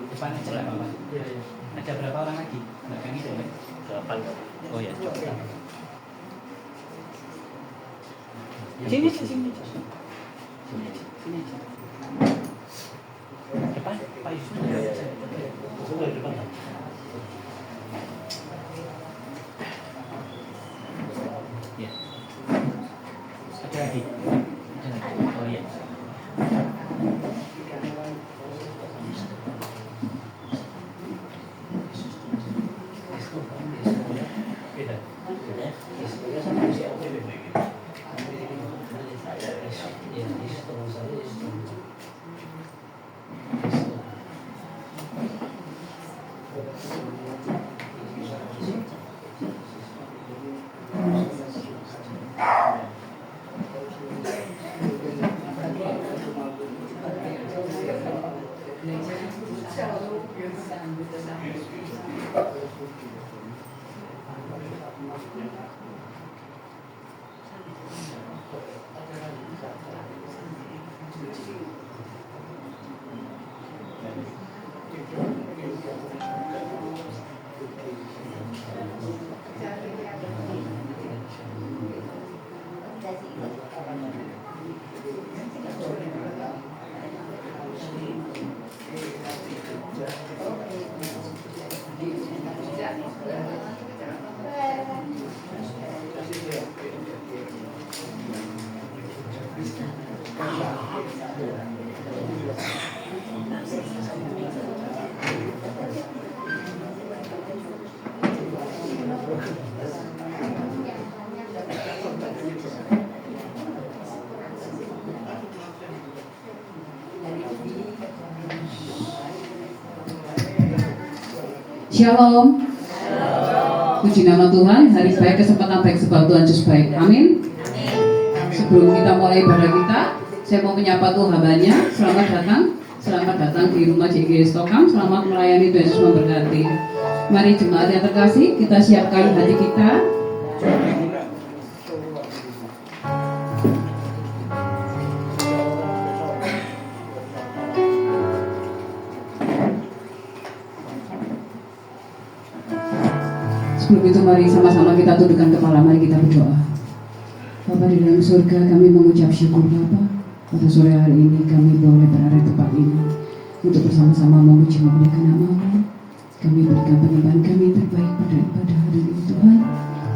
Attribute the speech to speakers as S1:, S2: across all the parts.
S1: Depannya jelek Bapak. Ada berapa orang lagi? Belakang itu ya?
S2: 8.
S1: Oh ya, coba.
S3: Sini.
S1: Depan, Pak Yusuf.
S2: Sudah depan.
S1: Ya. Ada lagi? Oh iya.
S3: Shalom. Puji nama Tuhan, hari baik, kesempatan baik sebab Tuhan Yesus baik. Amin. Sebelum kita mulai ibadah kita, saya mau menyapa Tuhan hambanya. Selamat datang di rumah JG Stokam. Selamat melayani, Tuhan Yesus memberkati. Mari jemaat yang terkasih, kita siapkan hati kita. Sebelum itu mari sama-sama kita tundukkan kepala, mari kita berdoa. Bapa di dalam surga, kami mengucap syukur Bapa. Pada sore hari ini kami boleh berada di tempat ini untuk bersama-sama memuji memuliakan nama-Mu. Kami berikan penyembahan kami terbaik pada hari ini Tuhan.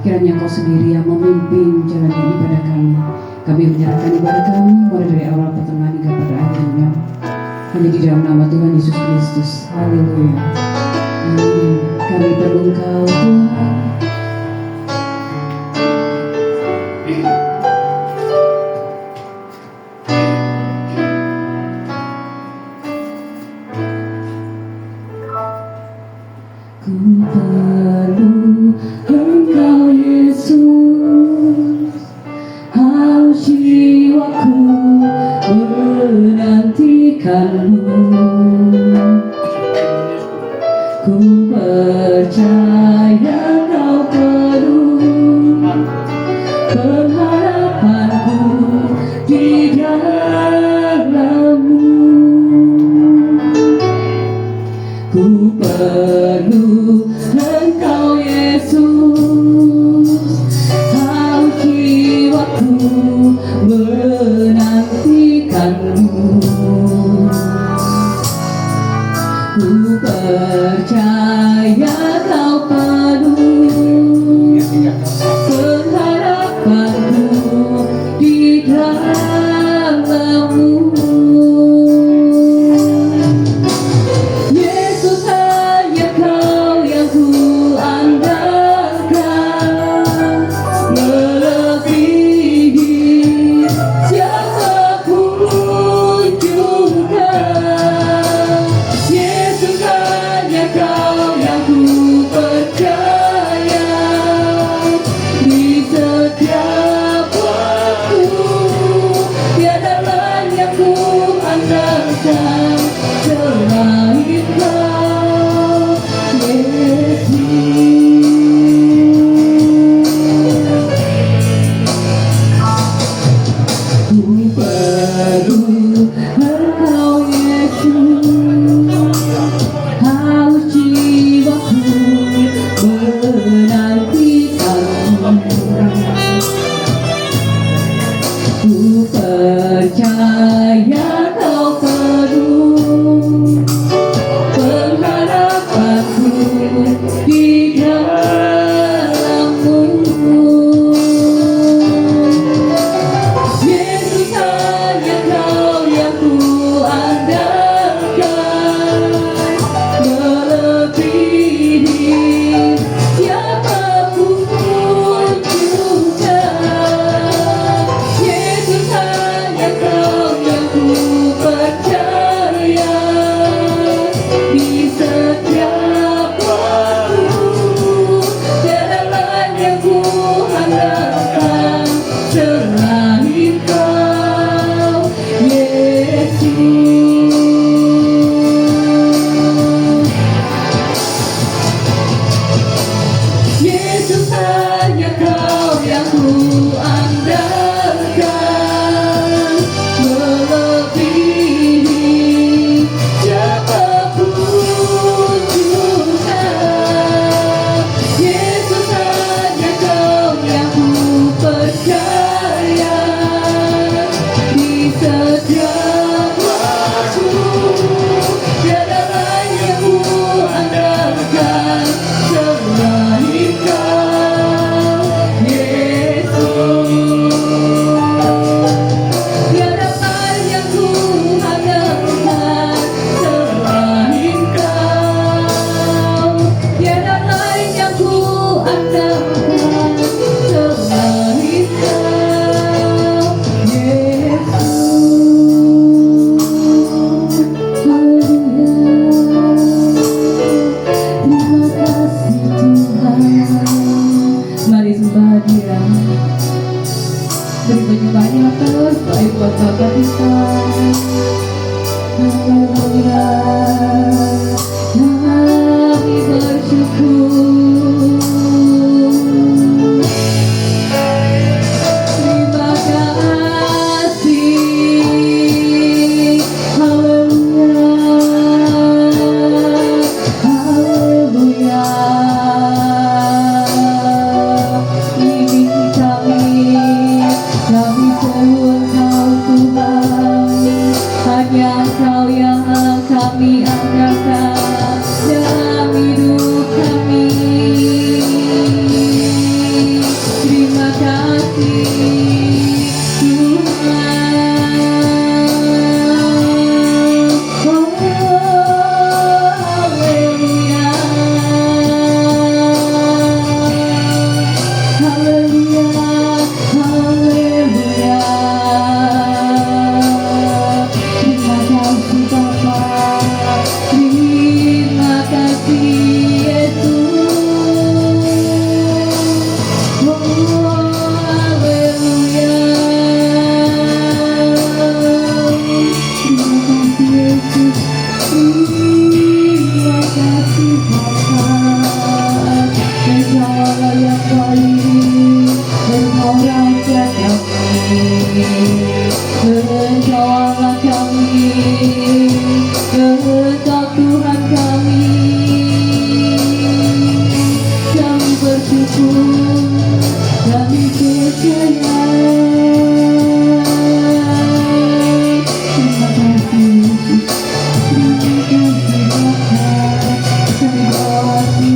S3: Kiranya Kau sendiri yang memimpin jalannya ibadah kami. Kami menyerahkan ibadah kami mulai dari awal pertengahan hingga pada akhirnya. Hanya di dalam nama Tuhan Yesus Kristus. Haleluya. Amin. Kami perlu Engkau Tuhan. Ku perlu Engkau Yesus. Haus jiwaku menantikan-Mu. Ku percaya Kau penuh pengharapanku di dalam-Mu. Ku perlu Engkau Yesus. Haus jiwaku menantikan-Mu. Ku percaya Kau penuh pengharapanku di dalam-Mu. Yesus, hanya Kau yang ku andalkan, melebihi siapapun juga. Yesus, hanya Kau perlu Engkau Yesus, haus jiwaku menantikanmu. Ku percaya Kau penuh pengharapanku di dalam-Mu. Yesus, hanya Kau yang ku andalkan, melebihi siapapun juga. Yesus, hanya Kau yang ku percaya di setiap waktu. Tiada lain yang ku andalkan selain Kau, Yesus. Yesus, hanya Kau yang ku andalkan, melebihi siapapun juga. Yesus, hanya Kau yang ku percaya di setiap waktu. Tiada lain yang ku andalkan selain Kau, Yesus. Tiada lain yang ku andalkan selain Kau. Tiada lain yang ku andalkan selain Kau, Yesus. Haleluya. Terima kasih Tuhan. Mari sembah Dia. Beri penyembahan yang terbaik buat Bapa kita. Haleluya. Kami bersyukur. Terima kasih. Haleluya. Haleluya. Ini kami seru Engkau Tuhan, hanya Engkau yang kami andalkan dalam hidup kami. Terima kasih Tuhan. Oh, haleluya. Haleluya. Haleluya. Terima kasih Bapa. Terima kasih Yesus. Oh, haleluya. Terima kasih Yesus. Terima kasih Bapa. Engkau Allah yang baik, Engkau Raja kami, Engkau Allah kami, Engkau Tuhan kami. Kami bersyukur, kami percaya. Terima kasih Yesus. Terima kasih Bapa. Kami bawa kami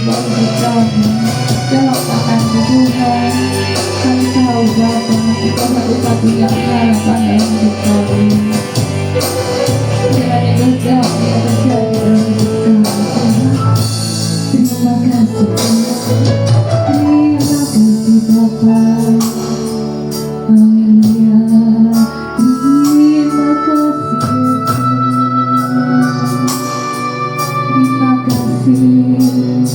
S3: bawa kami dalam tangan Tuhan. Kami tahu Bapa, Engkau satu-satunya harapan dalam hidup kami. Kiranya kehendak yang terjadi dalam hidup kami. Terima kasih Tuhan. Terima kasih Bapa. Haleluya. Terima kasih Yesus. Terima kasih.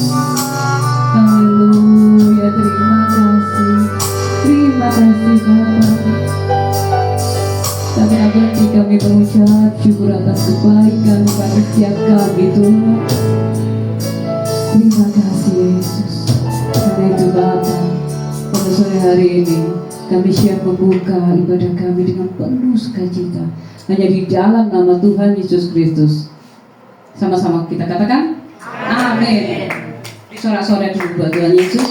S3: Haleluya. Terima kasih. Terima kasih Bapa. Kami abadi, kami mengucap syukur atas kebaikan pada setiap kami Tuhan. Terima kasih Yesus. Karena itu Bapa, pada sore hari ini Kami siap membuka ibadah kami dengan penuh sukacita hanya di dalam nama Tuhan Yesus Kristus. Sama-sama kita katakan amin. Sorak-sorai dulu buat Tuhan Yesus.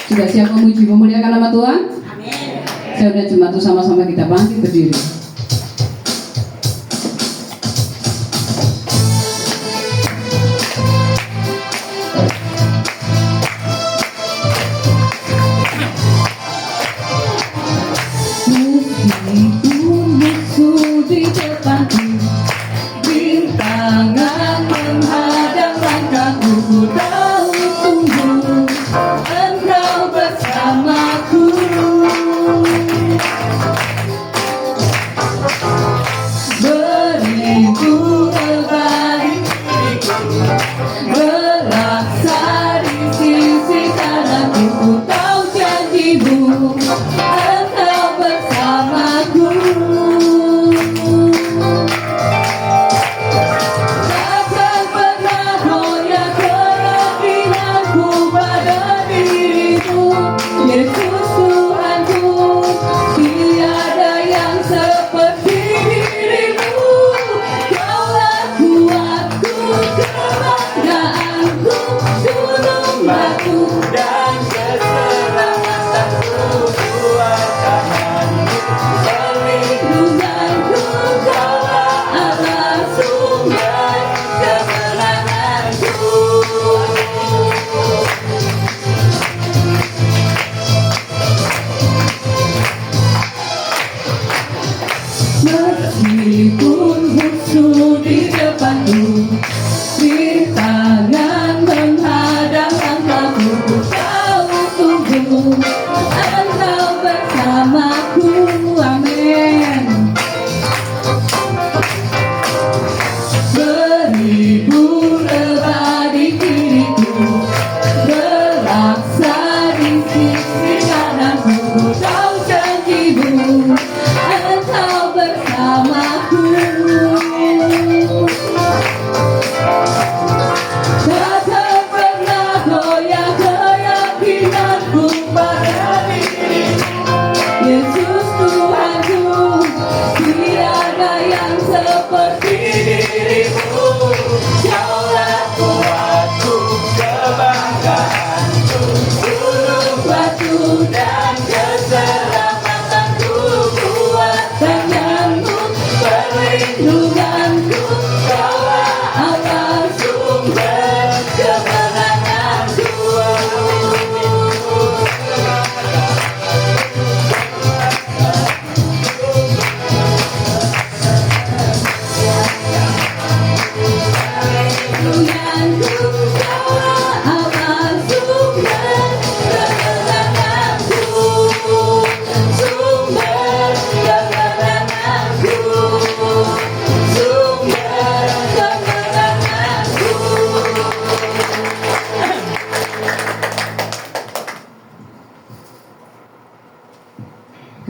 S3: Sudah siap memuji memuliakan nama Tuhan? Amin. Saya dan jemaat itu sama-sama kita bangkit berdiri.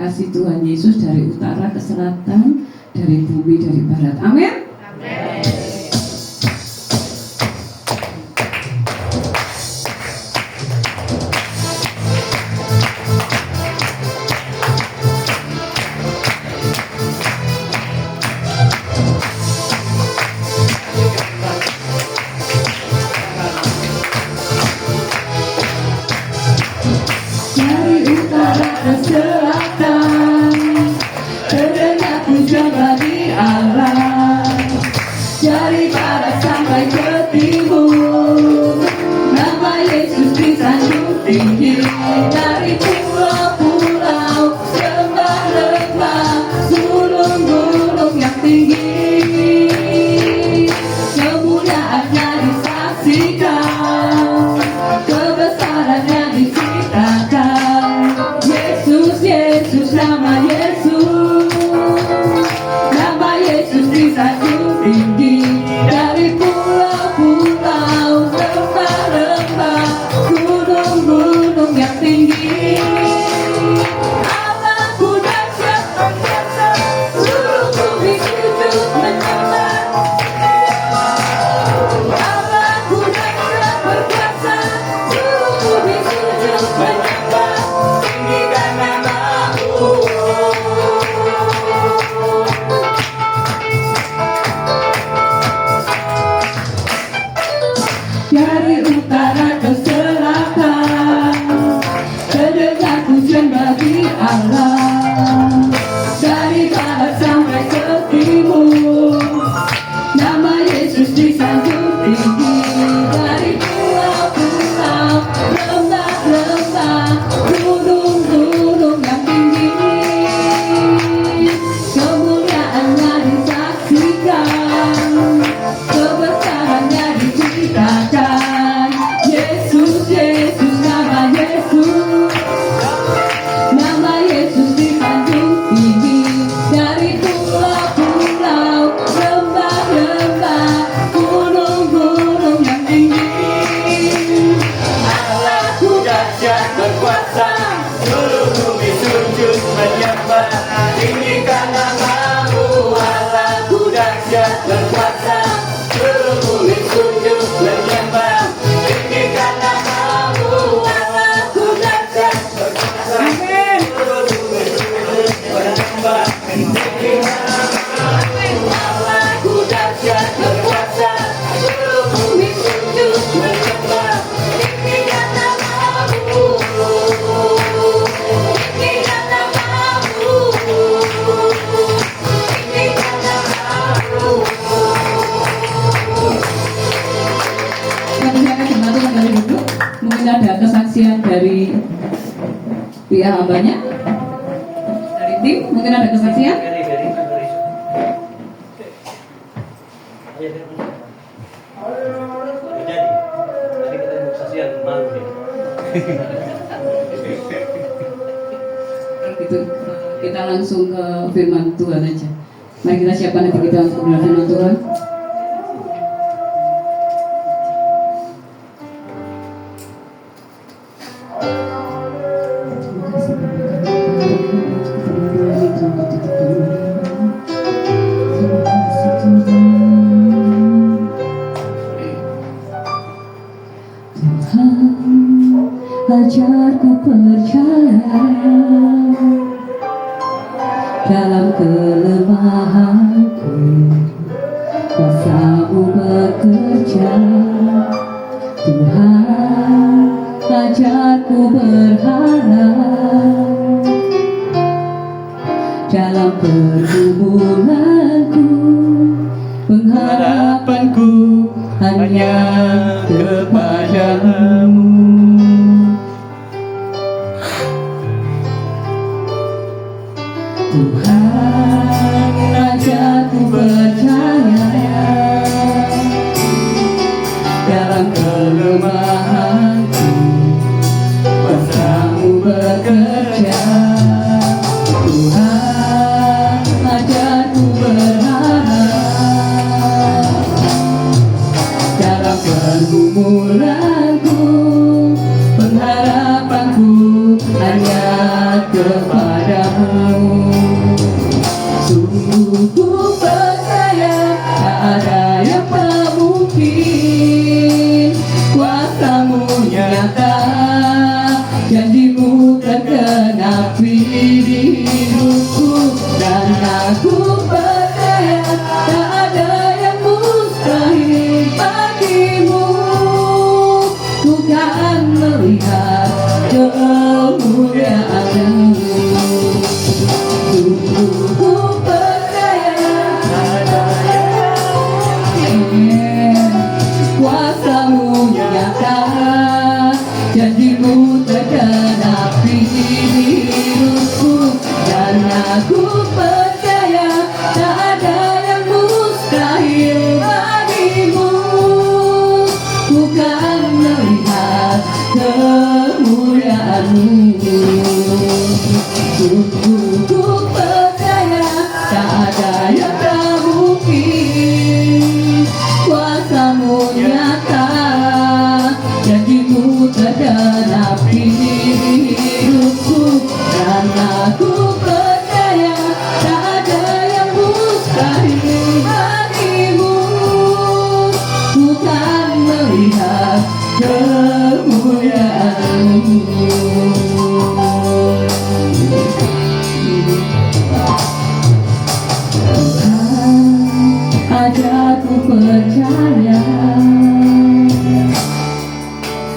S3: Kasih Tuhan Yesus dari utara ke selatan, dari bumi, dari barat. Amin. Dari utara ke selatan, terdengar pujian di Allah.
S4: menyembah, tinggikan namamu Allah, ku dahsyat berkuasa, seluruh bumi sujud menyembah, tinggikan namamu Allah, ku dahsyat berkuasa, seluruh bumi sujud menyembah, tinggikan namamu Allah, ku dahsyat berkuasa, seluruh bumi sujud menyembah, tinggikan namamu, tinggikan namamu, tinggikan namamu.
S3: Kami akan dibantu kembali duduk. Mungkin ada kesaksian dari pihak hambanya, dari tim. Mungkin ada kesaksian.
S2: Tadi kita saksian malu nih.
S3: Gitu. Kita langsung ke firman Tuhan aja. Mari kita siapkan hati kita untuk mendengar firman Tuhan. Terima kasih Tuhan, ajarku percaya dalam kelemahanku, kuasa-Mu bekerja. Tuhan, ajarku berharap dalam pergumulanku, pengharapanku hanya kepadamu. Tuhan, ajarku percaya dalam kelemahanku, kuasa-Mu bekerja. Tuhan, ajarku berharap dalam pergumulanku, pengharapanku hanya kepadamu. Sungguh ku percaya tak ada yang tak mungkin, kuasa-Mu nyata, janji-Mu tergenapi di hidupku, dan aku percaya tak ada yang mustahil bagimu. Ku kan melihat kemuliaan-Mu. Sungguh ku percaya ada yang mungkin, kuasa-Mu nyata, janji-Mu tergenapi di hidupku, dan aku percaya tak ada yang mustahil bagimu. Ku kan melihat kemuliaan-Mu. Sungguh ku percaya tak ada yang tak mungkin, kuasa-Mu nyata, janji-Mu tergenapi di hidupku, dan aku percaya tak ada yang mustahil bagimu. Ku kan melihat kemuliaan-Mu. Ajarku percaya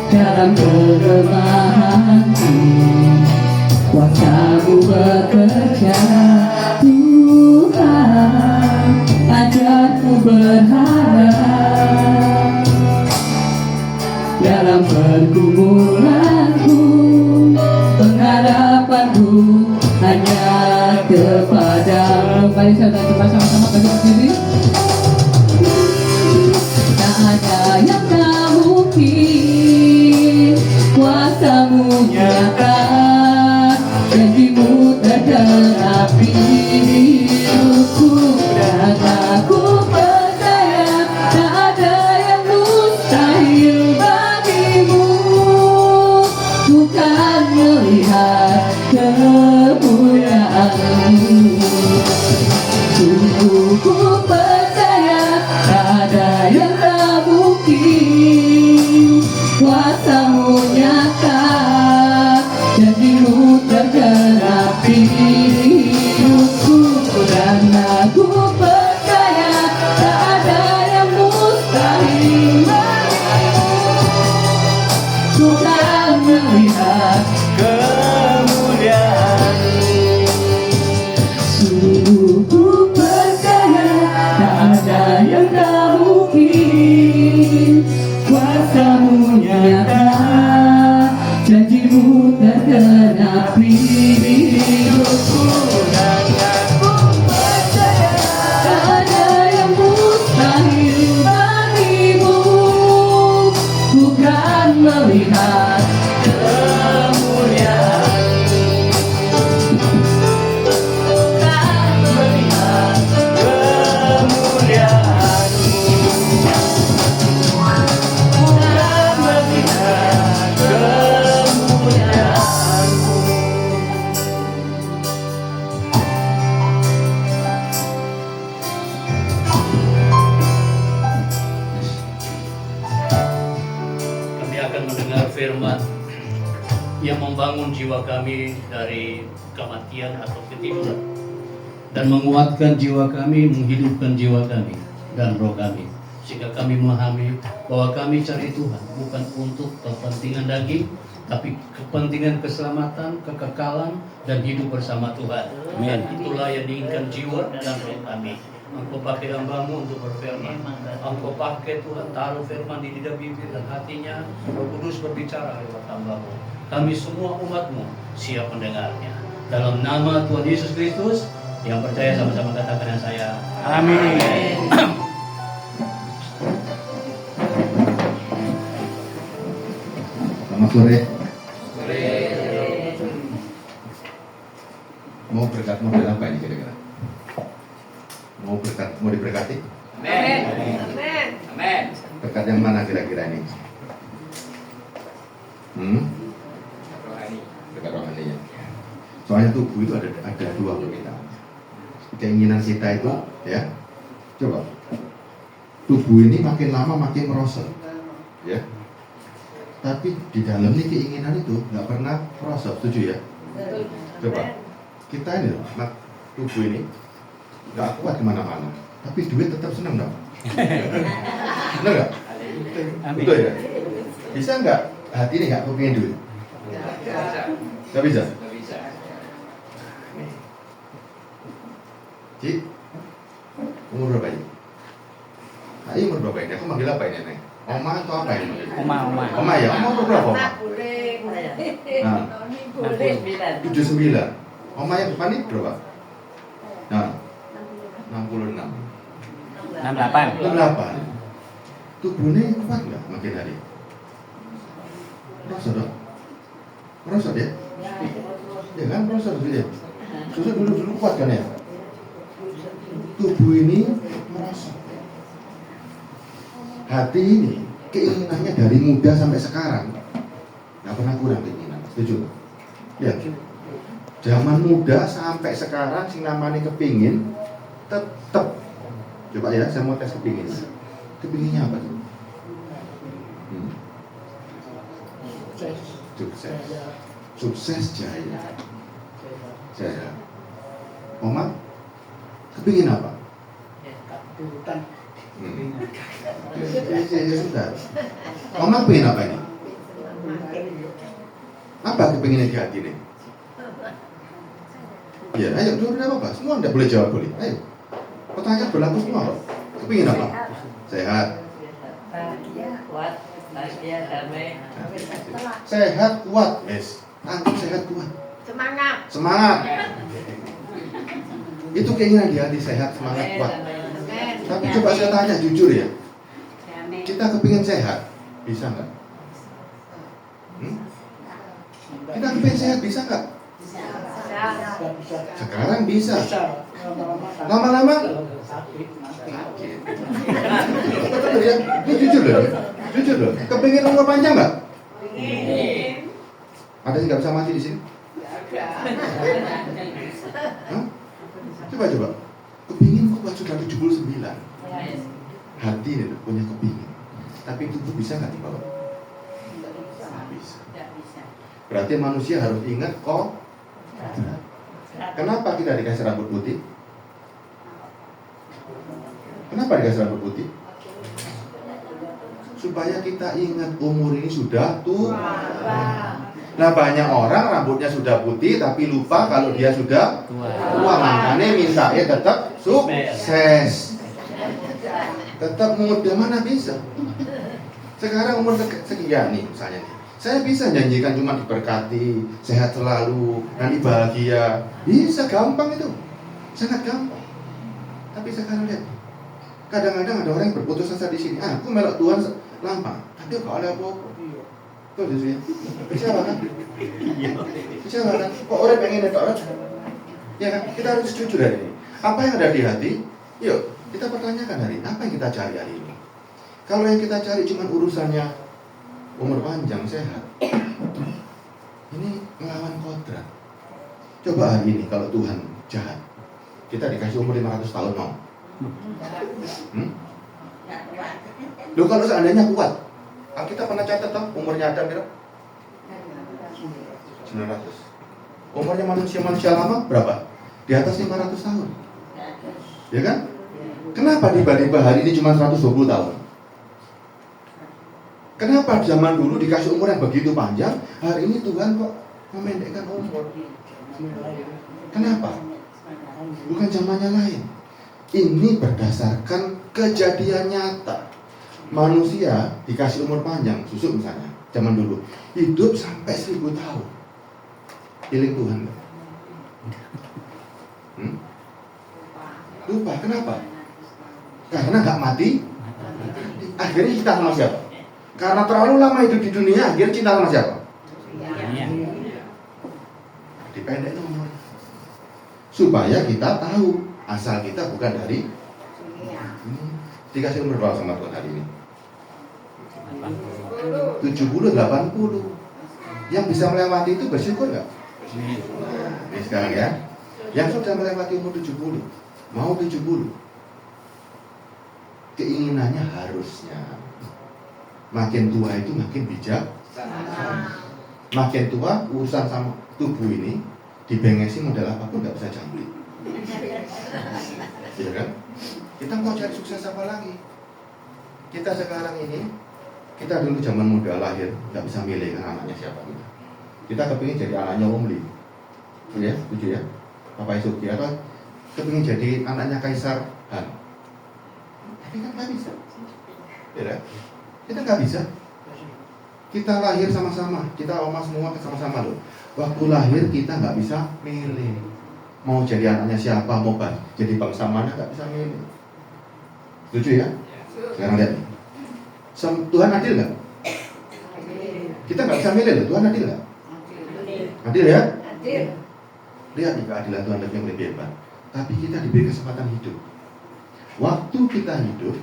S3: dalam kelemahanku, kuasa-Mu bekerja. Tuhan, ajarku berharap dalam pergumulanku, pengharapanku hanya kepadamu. Mari saya coba sama-sama bagi diri. Tak ada yang tak mungkin, kuasa-Mu nyata, janji-Mu tergenapi di hidupku, dan aku percaya tak ada yang mustahil bagimu. Ku kan melihat kemuliaan
S2: yang membangun jiwa kami dari kematian atau ketiduran, dan menguatkan jiwa kami, menghidupkan jiwa kami dan roh kami, sehingga kami memahami bahwa kami cari Tuhan bukan untuk kepentingan daging, tapi kepentingan keselamatan, kekekalan, dan hidup bersama Tuhan. Dan itulah yang diinginkan jiwa dan roh kami. Engkau pakai hamba-Mu untuk berfirman. Engkau pakai Tuhan, taruh firman di lidah bibir dan hatinya. Roh Kudus berbicara lewat hamba-Mu. Kami semua umat-Mu siap mendengarnya. Dalam nama Tuhan Yesus Kristus, yang percaya sama-sama katakan dengan saya. Amin.
S5: Selamat sore. Mau berkat model apa ini kira-kira? Mau diberkati?
S4: Amin. Amin.
S5: Berkat yang mana kira-kira ini? Berkat rohani ya. Soalnya tubuh itu ada dua permintaan. Keinginan kita itu, ya. Coba. Tubuh ini makin lama makin merosot, ya. Tapi di dalam ini keinginan itu nggak pernah merosot, setuju ya? Coba. Kita ini, tubuh ini nggak kuat kemana-mana, tapi duit tetap senang dong. Benar nggak? Betul ya? Bisa nggak hati ini nggak kepingin duit? Nggak bisa. Cik, umur berapa ini? Ayo umur berapa ini? Aku manggil apa ini, Neng? Oma atau apa ini? Oma ya? Oma umur berapa, Oma? Nah, 79. Oma yang depan ini berapa? Nah, 66. 68. Tubuhnya kuat nggak makin hari? Merosot dong? Merosot ya? Ya kan merosot dulu ya? Susu dulu kuat kan ya? Tubuh ini merosot. Hati ini keinginannya dari muda sampai sekarang nggak pernah kurang keinginan. Setuju? Ya. Zaman muda sampai sekarang sing namanya kepingin tetap. Coba ya, saya mau tes kepingin. Kepinginnya apa tuh? Sukses jaya. Jaya. Oma, kepingin apa? Ya sudah. Oma kepingin apa ini? Apa kepinginnya di hati nih? Ya, ayo, dulu apa? Semua tidak boleh jawab boleh. Ayo, pertanyaan berlaku semua. Kepingin apa? Sehat.
S4: Bahagia, kuat, bahagia, damai.
S5: Sehat, kuat, yes. Antum sehat, kuat.
S4: Semangat.
S5: Semangat. Itu keinginan di hati, sehat, semangat, kuat. Tapi coba saya tanya jujur ya. Kita kepingin sehat, bisa nggak? Kita kepingin sehat, bisa nggak? Sekarang bisa. Lama-lama sakit. Betul ya? Ini jujur loh. Jujur loh. Kepingin umur panjang nggak? Ada yang nggak bisa mati di sini? Hah? Coba. Kepingin kuat sudah 79. Hati ini loh, punya kepingin. Tapi tubuh bisa nggak dibawa? Nggak bisa. Berarti manusia harus ingat kok. Kenapa kita dikasih rambut putih? Kenapa dikasih rambut putih? Supaya kita ingat umur ini sudah tua. Nah, banyak orang rambutnya sudah putih tapi lupa kalau dia sudah tua. Makanya minta ya tetap sukses. Tetap muda, mana bisa? Sekarang umur sekian nih misalnya nih. Saya bisa janjikan cuma diberkati, sehat selalu, nanti bahagia. Bisa, gampang itu. Sangat gampang. Tapi sekarang lihat, kadang-kadang ada orang yang berputus asa di sini. Aku melok Tuhan lama, tapi kok ada apa-apa. Tuh di sini. Kecewa kan? Kecewa kan? Kok orang pengen ada orang? Ya kan? Kita harus jujur hari ini. Apa yang ada di hati? Yuk, kita pertanyakan hari ini. Apa yang kita cari hari ini? Kalau yang kita cari cuma urusannya umur panjang, sehat, ini melawan kodrat. Coba hari ini kalau Tuhan jahat, kita dikasih umur 500 tahun mau? Loh kalau seandainya kuat, kita pernah catat toh umurnya Adam kira? 900. Umurnya manusia lama berapa? Di atas 500 tahun. Ya kan? Kenapa tiba-tiba hari ini cuma 120 tahun? Kenapa zaman dulu dikasih umur yang begitu panjang, hari ini Tuhan kok memendekkan umur? Kenapa? Bukan zamannya lain. Ini berdasarkan kejadian nyata. Manusia dikasih umur panjang, susuk misalnya, zaman dulu hidup sampai 1000 tahun. Pilih Tuhan. Lupa, kenapa? Karena nggak mati. Akhirnya cinta sama siapa? Karena terlalu lama hidup di dunia, akhirnya cinta sama siapa? Dipendek umur. Supaya kita tahu asal kita bukan dari dikasih umur berapa sama Tuhan hari ini? 70, 80. Yang bisa melewati itu bersyukur nggak? Ini sekarang ya. Yang sudah melewati umur 70, mau 70. Keinginannya harusnya makin tua itu makin bijak. Makin tua urusan sama tubuh ini dibengesi model apapun nggak bisa jamblik. Ya kan? Kita mau cari sukses apa lagi? Kita sekarang ini, kita dulu zaman muda lahir nggak bisa milih kan anaknya siapa kita. Kita kepingin jadi anaknya Om Lee, ya, setuju ya? Papa Isuki atau kepingin jadi anaknya Kaisar Han. Tapi kan nggak bisa, ya kan? Kita nggak bisa. Kita lahir sama-sama, kita oma semua sama-sama loh. Waktu lahir kita nggak bisa milih. Mau jadi anaknya siapa, mau jadi bangsa mana nggak bisa milih. Setuju ya? Sekarang lihat. Tuhan adil nggak? Kita nggak bisa milih loh. Tuhan adil nggak? Adil ya?
S4: Adil.
S5: Lihat nih keadilan Tuhan yang lebih hebat. Tapi kita diberi kesempatan hidup. Waktu kita hidup,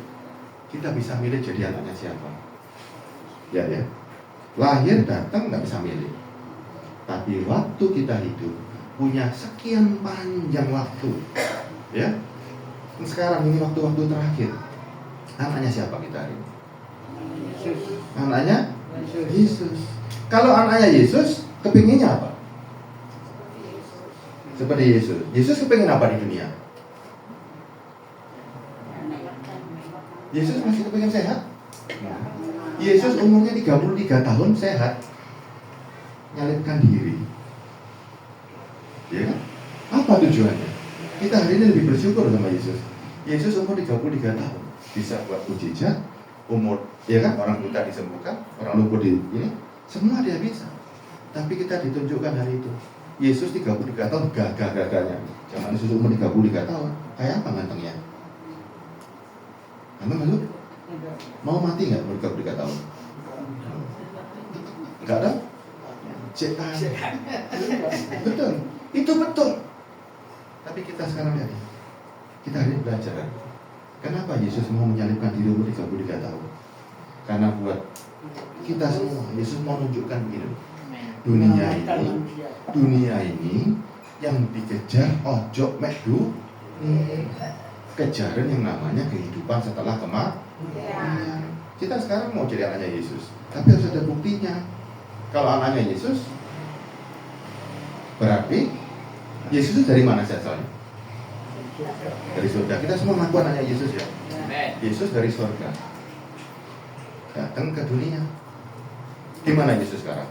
S5: kita bisa milih jadi anaknya siapa. Ya ya. Lahir datang nggak bisa milih. Tapi waktu kita hidup punya sekian panjang waktu, ya. Dan sekarang ini waktu-waktu terakhir, anaknya siapa kita ini? Anaknya Yesus. Kalau anaknya Yesus, kepinginnya apa? Seperti Yesus. Yesus kepingin apa di dunia? Yesus masih kepingin sehat. Yesus umurnya 33 tahun sehat, nyalibkan diri. Ya kan? Apa tujuannya? Kita hari ini lebih bersyukur sama Yesus. Yesus umur 33 tahun bisa buat mujizat, umur, ya kan, orang buta disembuhkan, orang lumpuh ini, semua dia bisa. Tapi kita ditunjukkan hari itu. Yesus 33 tahun gagah-gagahnya. Zaman Yesus umur 33 tahun, kayak apa gantengnya? Emang lu mau mati nggak umur 33 tahun? Enggak ada? Cek. Betul. Itu betul. Tapi kita sekarang lihat, kita hari ini belajar. Kenapa Yesus mau menyalibkan diri umur 33 tahun? Karena buat kita semua, Yesus mau menunjukkan begini. Dunia ini yang dikejar ojo mekdu kejaran yang namanya kehidupan setelah kematian. Kita sekarang mau jadi anaknya Yesus, tapi harus ada buktinya. Kalau anaknya Yesus, berarti Yesus itu dari mana asalnya? Dari surga. Kita semua mengaku anaknya Yesus ya. Yesus dari surga datang ke dunia. Di mana Yesus sekarang?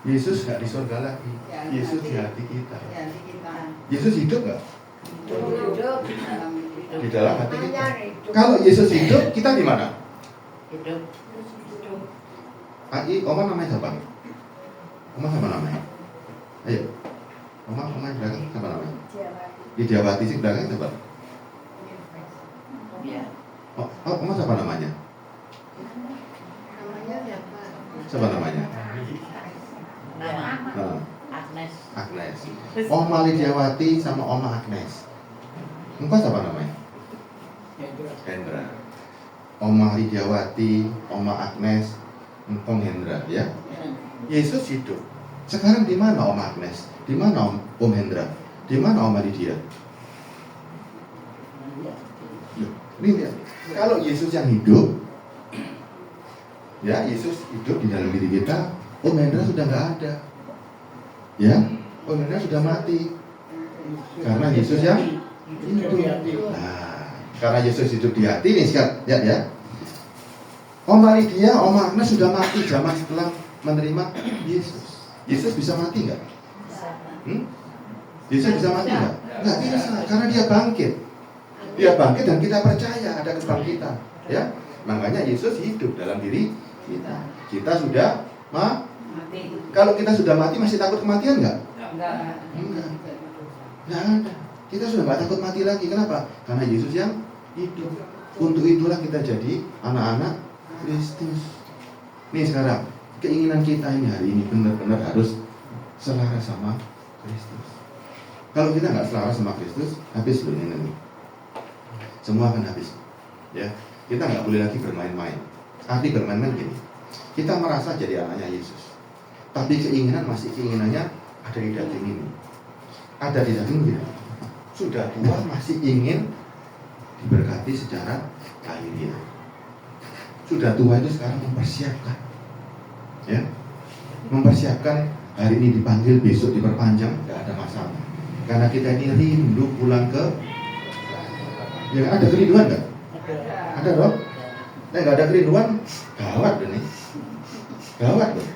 S5: Yesus nggak di surga lagi. Yesus di hati kita. Yesus hidup nggak? Di dalam hati kita. Kalau Yesus hidup, kita di mana?
S4: Hidup.
S5: Oma namanya siapa? Oma siapa namanya? Ayo. Oma yang belakang siapa namanya? Widiawati sih belakang siapa? Oh, Oma siapa namanya? Siapa namanya?
S4: Nama Agnes.
S5: Agnes. Oma Widiawati sama Oma Agnes. Engkau siapa namanya? Hendra. Oma Widiawati, Oma Agnes, engkau Hendra, ya? Yesus hidup. Sekarang di mana Oma Agnes? Di mana Om Hendra? Di mana Oma Lydia? Loh, ini lihat. Kalau Yesus yang hidup, Ya, Yesus hidup di dalam diri kita. Om Hendra sudah nggak ada. Ya, Om Hendra sudah mati. Karena Yesus yang hidup. Nah, karena Yesus hidup di hati nih, lihat ya. Om Lydia, Om Agnes sudah mati zaman setelah menerima Yesus. Yesus bisa mati nggak? Yesus bisa mati nggak? Nggak bisa, karena dia bangkit. Dia bangkit dan kita percaya ada kebangkitan. Ya, makanya Yesus hidup dalam diri kita. Kita sudah
S4: Mati.
S5: Kalau kita sudah mati masih takut kematian nggak?
S4: Enggak.
S5: Enggak. Nggak ada. Kita sudah nggak takut mati lagi. Kenapa? Karena Yesus yang hidup. Untuk itulah kita jadi anak-anak Kristus. Nih sekarang, keinginan kita ini hari ini benar-benar harus selaras sama Kristus. Kalau kita nggak selaras sama Kristus, habis loh ini. Semua akan habis. Ya, kita nggak boleh lagi bermain-main. Arti bermain-main gini. Kita merasa jadi anaknya Yesus. Tapi keinginan masih keinginannya ada di daging ini. Ada di daging ini. Sudah tua masih ingin diberkati secara lahiriah. Sudah tua itu sekarang mempersiapkan, ya, mempersiapkan hari ini dipanggil, besok diperpanjang, nggak ada masalah. Karena kita ini rindu pulang ke, ya ada kerinduan nggak? Ada dong. Nah nggak ada kerinduan, gawat ini, gawat loh,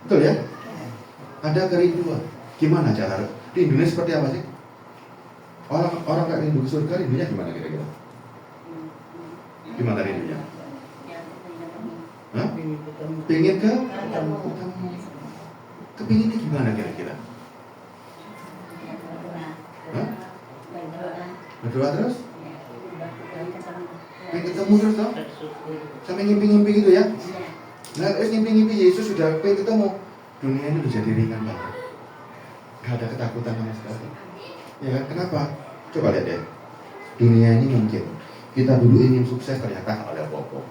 S5: betul ya? Ada kerinduan. Gimana cara rindunya seperti apa sih? Orang nggak rindu ke surga, rindunya gimana kira-kira? Gimana rindunya? Hah? Pengen ke? Kepinginnya gimana kira-kira? Hah? Berdoa terus? Pengen ketemu terus dong? Sampai ngimpi-ngimpi gitu ya? Nah, ngimpi-ngimpi Yesus sudah pengen ketemu. Dunia ini udah jadi ringan banget. Gak ada ketakutan sama sekali. Ya kan? Kenapa? Coba lihat deh. Dunia ini mungkin kita dulu ingin sukses, ternyata gak ada apa-apa.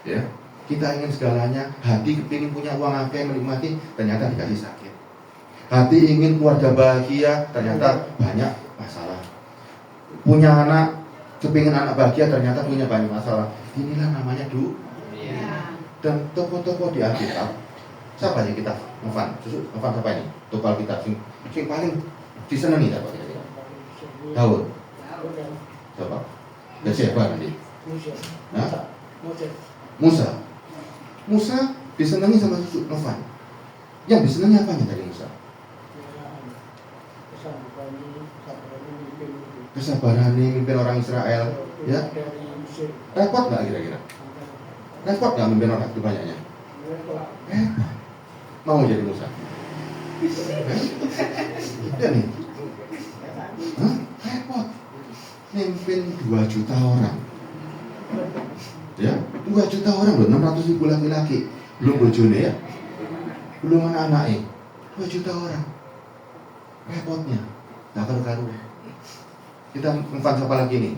S5: Ya, kita ingin segalanya, hati kepingin punya uang akeh menikmati, ternyata dikasih sakit. Hati ingin keluarga bahagia, ternyata banyak masalah. Punya anak, kepingin anak bahagia, ternyata punya banyak masalah. Inilah namanya Dan tokoh-tokoh di Alkitab, siapa yang kita ngefan? Ngefan siapa ini? Tokoh Alkitab sing paling disenangi siapa kira-kira? Daud. Siapa? Dan siapa nanti? Musa disenangi sama Yusuf Novan. Yang disenangi apanya dari Musa? Kesabaran mimpin orang Israel. Ya. Repot nggak kira-kira? Repot nggak mimpin orang itu banyaknya? Repot. Mau jadi Musa? Ya nih. Hah? Repot. Mimpin 2 juta orang. Ya, 2 juta orang loh, 600.000 laki-laki. Belum bojone ya, belum anak-anaknya, 2 juta orang. Repotnya, gak karu-karuan. Kita ngefan siapa lagi nih?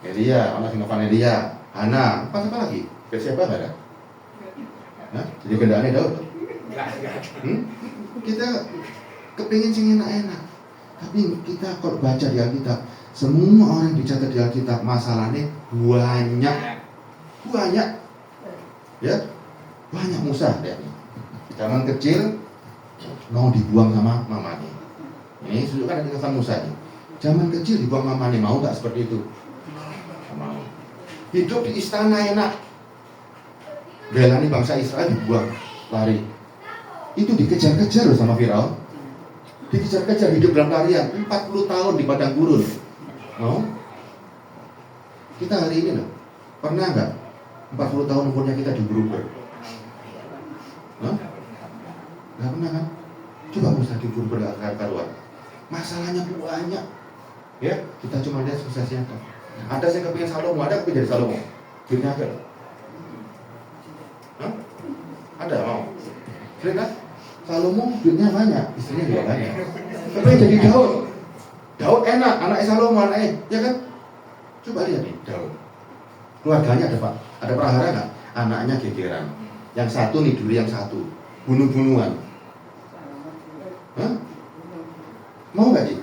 S5: Elia, anak ngefan Elia. Hana, ngefan siapa lagi? Siapa gak ada? Nah, jadi gendaannya Daud. Kita kepingin sing enak-enak. Tapi kita kalau baca di Alkitab, semua orang dicatat di Alkitab masalahnya banyak, ya, banyak. Musa, ya. Zaman kecil mau dibuang sama mamanya. Ini tunjukkan ada kisah Musa nih. Zaman kecil dibuang mamanya, mau nggak seperti itu? Mau. Hidup di istana enak, belani bangsa Israel dibuang, lari. Itu dikejar-kejar loh sama Firaun. Dikejar-kejar, hidup dalam larian 40 tahun di padang gurun. Mau? Kita hari ini loh, pernah nggak 40 tahun umurnya kita diubur-ubur? Hah? Nggak pernah kan? Coba usah diubur-ubur gak karuan. Masalahnya banyak. Ya, kita cuma lihat suksesnya kan. Ada yang kepingin Salomo, ada kepingin jadi Salomo. Duitnya ada. Hah? Ada mau? Keren kan? Salomo duitnya banyak, istrinya juga banyak. Kepingin jadi Daud. Daud enak, anaknya Salomo, anaknya, ya kan? Coba lihat nih, Daud. Keluarganya ada prahara nggak? Anaknya gegeran. Yang satu nih dulu, yang satu bunuh-bunuhan. Hah? Mau nggak sih?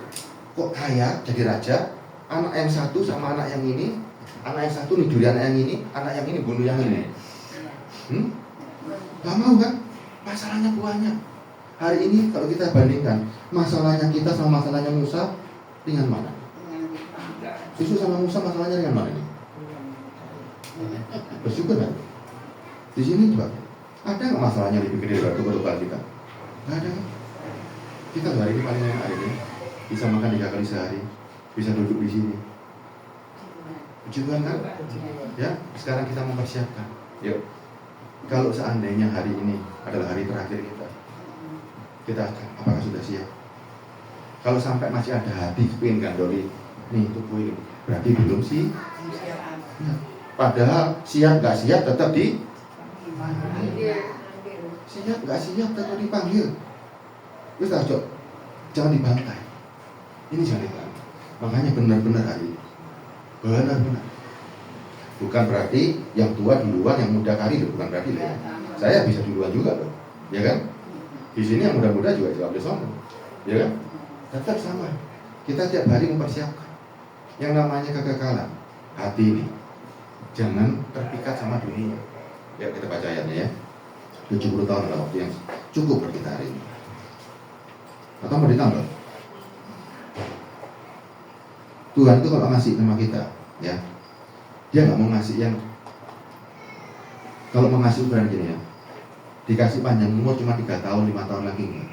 S5: Kok kaya jadi raja? Anak yang satu sama anak yang ini, anak yang satu nih dulu, anak yang ini bunuh yang ini. Gak mau kan? Masalahnya banyak. Hari ini kalau kita bandingkan masalahnya kita sama masalahnya Musa, ringan mana? Justru sama Musa masalahnya ringan mana ini? Bersyukur kan? Di sini coba, ada nggak masalahnya lebih gede dari kebutuhan kita? Nggak ada kan? Kita hari ini paling enak hari ini, bisa makan 3 kali sehari, bisa duduk di sini. Puji Tuhan kan? Ya, sekarang kita mempersiapkan. Yuk, kalau seandainya hari ini adalah hari terakhir kita apakah sudah siap? Kalau sampai masih ada hati kepingin gandoli, nih tubuh ini, berarti belum sih. Ya. Padahal siap nggak siap tetap siap nggak siap tetap dipanggil. Terus cok, jangan dibantai. Ini jangan dibantai. Makanya benar-benar hari ini, benar-benar. Bukan berarti yang tua duluan, yang muda kali, bukan berarti ya. Saya bisa duluan juga loh, ya kan? Di sini yang muda-muda juga tidak boleh sombong, ya kan? Tetap sama. Kita tiap hari mempersiapkan yang namanya kekekalan hati ini. Jangan terpikat sama dunia. Ya kita baca ayatnya ya. 70 tahun adalah waktu yang cukup bagi kita hari ini. Atau mau ditambah? Tuhan itu kalau ngasih sama kita, ya, Dia nggak mau ngasih yang, kalau mau ngasih ukuran gini ya, dikasih panjang umur cuma 3 tahun, 5 tahun lagi enggak.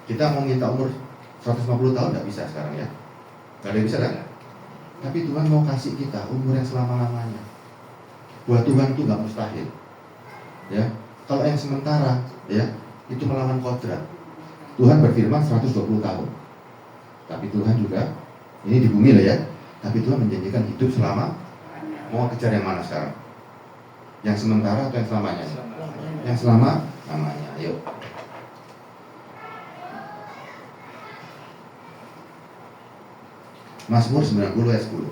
S5: Kita mau minta umur 150 tahun nggak bisa sekarang ya, nggak ada yang bisa kan? Tapi Tuhan mau kasih kita umur yang selama-lamanya. Buat Tuhan itu nggak mustahil. Ya, kalau yang sementara, ya, itu melawan kodrat. Tuhan berfirman 120 tahun. Tapi Tuhan juga, ini di bumi lah ya, tapi Tuhan menjanjikan hidup selama. Mau kejar yang mana sekarang? Yang sementara atau yang selamanya? Yang selama-lamanya. Ayo. Mazmur 90 ayat 10.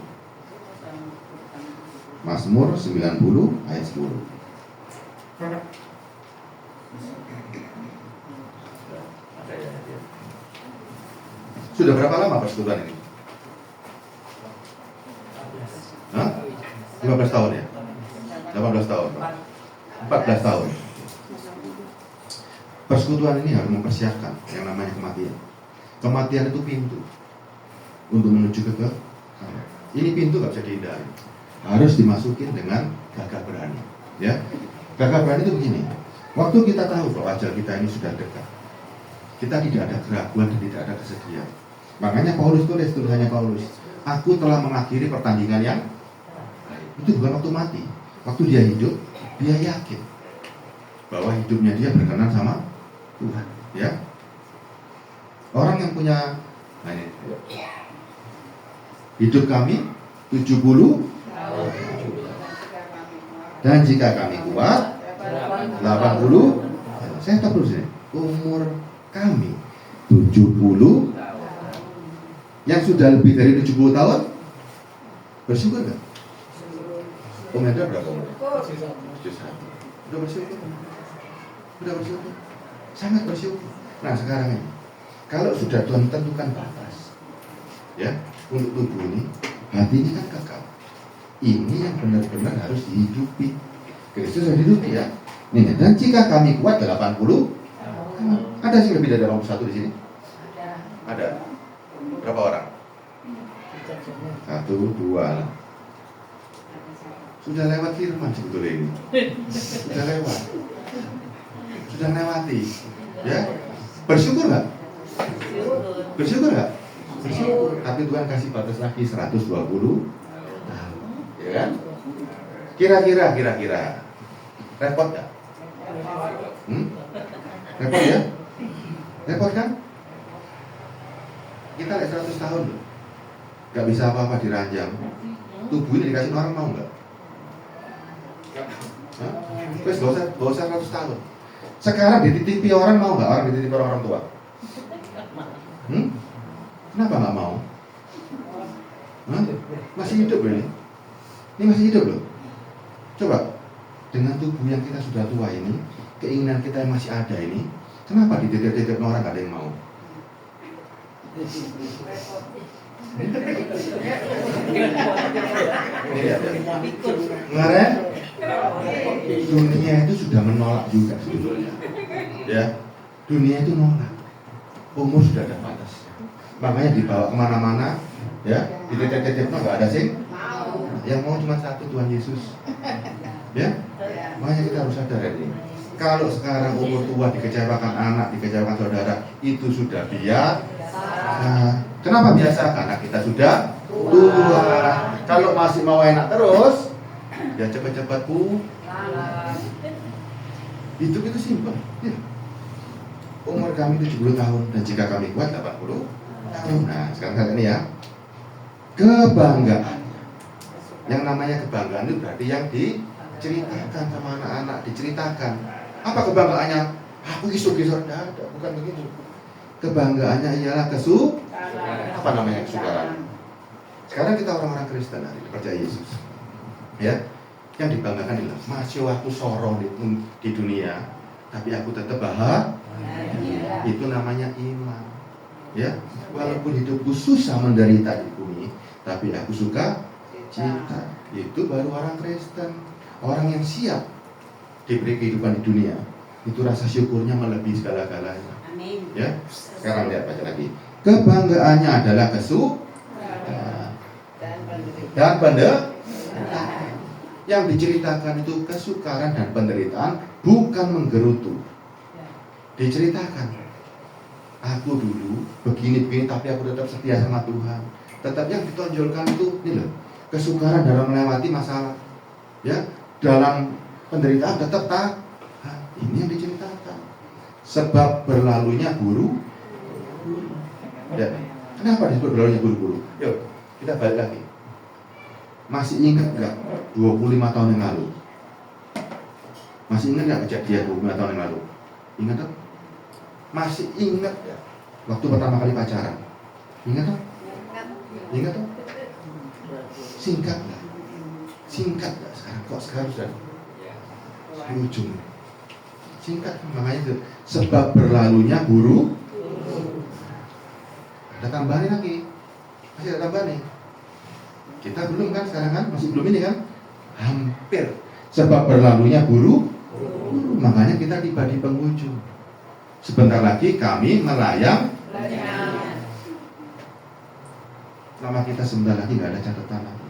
S5: Mazmur 90 ayat 10. Sudah berapa lama persekutuan ini? 15 tahun ya? 18 tahun? 14 tahun. Persekutuan ini harus mempersiapkan yang namanya kematian. Kematian itu pintu untuk menuju ke kanan. Ini pintu gak bisa dihindari. Harus dimasukin dengan gagah berani. Ya, gagah berani itu begini. Waktu kita tahu bahwa ajal kita ini sudah dekat, kita tidak ada keraguan dan tidak ada kesedihan. Makanya Paulus tulis tulisannya Paulus, aku telah mengakhiri pertandingan yang itu bukan waktu mati. Waktu dia hidup, dia yakin bahwa hidupnya dia berkenan sama Tuhan. Ya, orang yang punya, nah ini, hidup kami 70 dan jika kami kuat 80. Saya tahu terus ini, umur kami 70. Yang sudah lebih dari 70 tahun bersyukur gak? Komentar berapa umur? Udah bersyukur? Udah bersyukur? Sangat bersyukur. Nah sekarang ini, kalau sudah Tuhan tentukan batas, ya, untuk tubuh ini, hati ini kan kekal. Ini yang benar-benar harus dihidupi. Kristus harus dihidupi ya. Nih, dan jika kami kuat 80, ada sih lebih dari 81 di sini? Ada. Berapa orang? 1, 2. Sudah lewat firman sebetulnya ini. Sudah lewat. Sudah melewati. Ya. Bersyukur nggak? Bersyukur nggak? Bersyukur. Tapi Tuhan kasih batas lagi 120. Ya kan? Kira-kira repot nggak? Repot ya? Repot kan? Kita lihat 100 tahun loh, gak bisa apa-apa diranjang. Tubuh ini dikasih orang mau nggak? Terus gak usah 100 tahun. Sekarang dititipi orang mau nggak? Orang dititipi orang tua? Kenapa nggak mau? Masih hidup ini? Ini masih hidup loh. Coba dengan tubuh yang kita sudah tua ini, keinginan kita yang masih ada ini, kenapa dititip-titip orang gak ada yang mau? Kemarin Dunia itu sudah menolak juga sebetulnya. Ya, dunia itu nolak. Umur sudah ada batas. Makanya dibawa kemana-mana, ya, dititip-titip nggak ada sih. Yang mau cuma satu, Tuhan Yesus. Ya, makanya kita harus sadar ini. Kalau sekarang umur tua dikecewakan anak, dikecewakan saudara, itu sudah biasa. Kenapa biasa? Karena kita sudah tua. Kalau masih mau enak terus, ya cepat-cepat itu simpel. Ya. Umur kami 70 tahun dan jika kami kuat 80 tahun. Nah, sekarang ini ya. Kebanggaan. Yang namanya kebanggaan itu berarti yang diceritakan sama anak-anak, diceritakan. Apa kebanggaannya? Aku kisah-kisah ada, bukan begitu. Kebanggaannya ialah apa namanya kesukaran? Sekarang kita orang-orang Kristen percaya Yesus. Ya. Yang dibanggakan adalah masih aku sorong di dunia, tapi aku tetap bahagia. Itu namanya iman. Ya, walaupun hidupku susah menderita di bumi, tapi aku suka cita. Itu baru orang Kristen, orang yang siap diberi kehidupan di dunia. Itu rasa syukurnya melebihi segala-galanya.
S4: Amin.
S5: Ya, sekarang lihat baca lagi. Kebanggaannya adalah kesukaran dan penderitaan. Yang diceritakan itu kesukaran dan penderitaan, bukan menggerutu. Diceritakan, aku dulu begini-begini, tapi aku tetap setia sama Tuhan. Tetap yang ditonjolkan itu ini loh, kesukaran dalam melewati masalah. Ya, dalam penderitaan tetap tahan. Ini yang diceritakan. Sebab berlalunya buru. Ya. Kenapa disebut berlalunya buru-buru? Yuk, kita balik lagi. Masih ingat nggak 25 tahun yang lalu? Masih ingat nggak kejadian 25 tahun yang lalu? Ingat dong? Masih ingat ya? Waktu pertama kali pacaran? Ingat dong? Ingat dong? Singkat nggak? Singkat nggak sekarang? Kok sekarang sudah di ujung? Singkat, makanya itu. Sebab berlalunya buru. Ada tambahan lagi. Masih ada tambahan nih. Kita belum kan sekarang kan? Masih belum ini kan? Hampir. Sebab berlalunya buru. Makanya kita tiba di penghujung. Sebentar lagi kami melayang. Nama kita sebentar lagi nggak ada catatan lagi.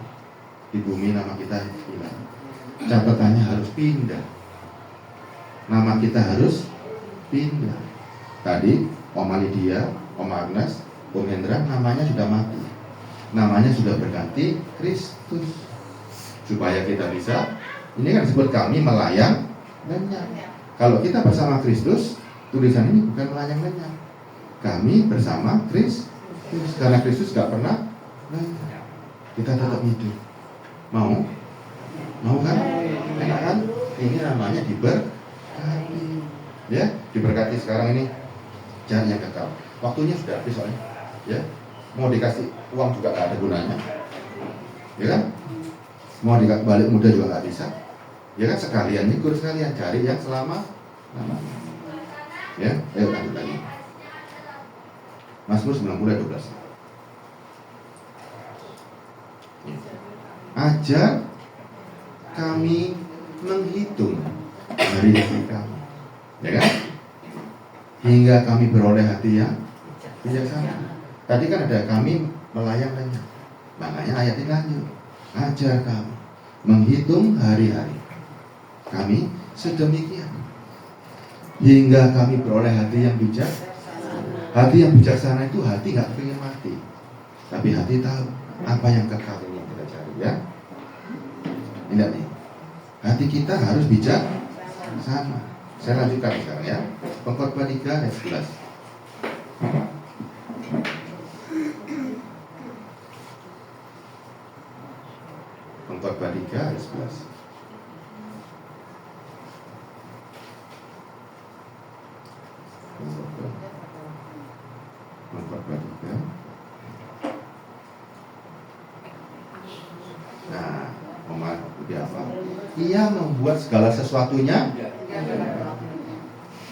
S5: Di bumi nama kita hilang. Catatannya harus pindah. Nama kita harus pindah. Tadi Om Lydia, Om Agnes, Om Hendra namanya sudah mati. Namanya sudah berganti Kristus. Supaya kita bisa, ini kan disebut kami melayang lenyap. Kalau kita bersama Kristus, tulisan ini bukan melayang lenyap. Kami bersama Kristus. Karena Kristus gak pernah lenyap. Kita tetap hidup. Mau? Mau kan? Enak kan? Ini namanya diberkati. Ya, diberkati sekarang ini. Jangan yang kekal. Waktunya sudah habis soalnya. Ya. Mau dikasih uang juga gak ada gunanya. Ya kan? Mau dikasih balik muda juga gak bisa. Ya kan, sekalian ikut, sekalian cari yang selama lamanya. Ya, ayo lanjut lagi. Mazmur 90:12. Ajar kami menghitung hari-hari kami, ya kan? Hingga kami beroleh hati yang bijaksana. Tadi kan ada kami melayang lenyap. Makanya ayat ini lanjut. Ajar kami menghitung hari-hari kami sedemikian hingga kami beroleh hati yang bijak. Hati yang bijaksana itu hati nggak pengen mati, tapi hati tahu apa yang kekal ini kita cari, ya. Ini nih, hati kita harus bijak sama. Saya lanjutkan sekarang ya. Pengkhotbah 3 ayat 11. Pengkhotbah 3 ayat 11. Pengkhotbah 3. Nah, Omar lebih apa? Ia membuat segala sesuatunya.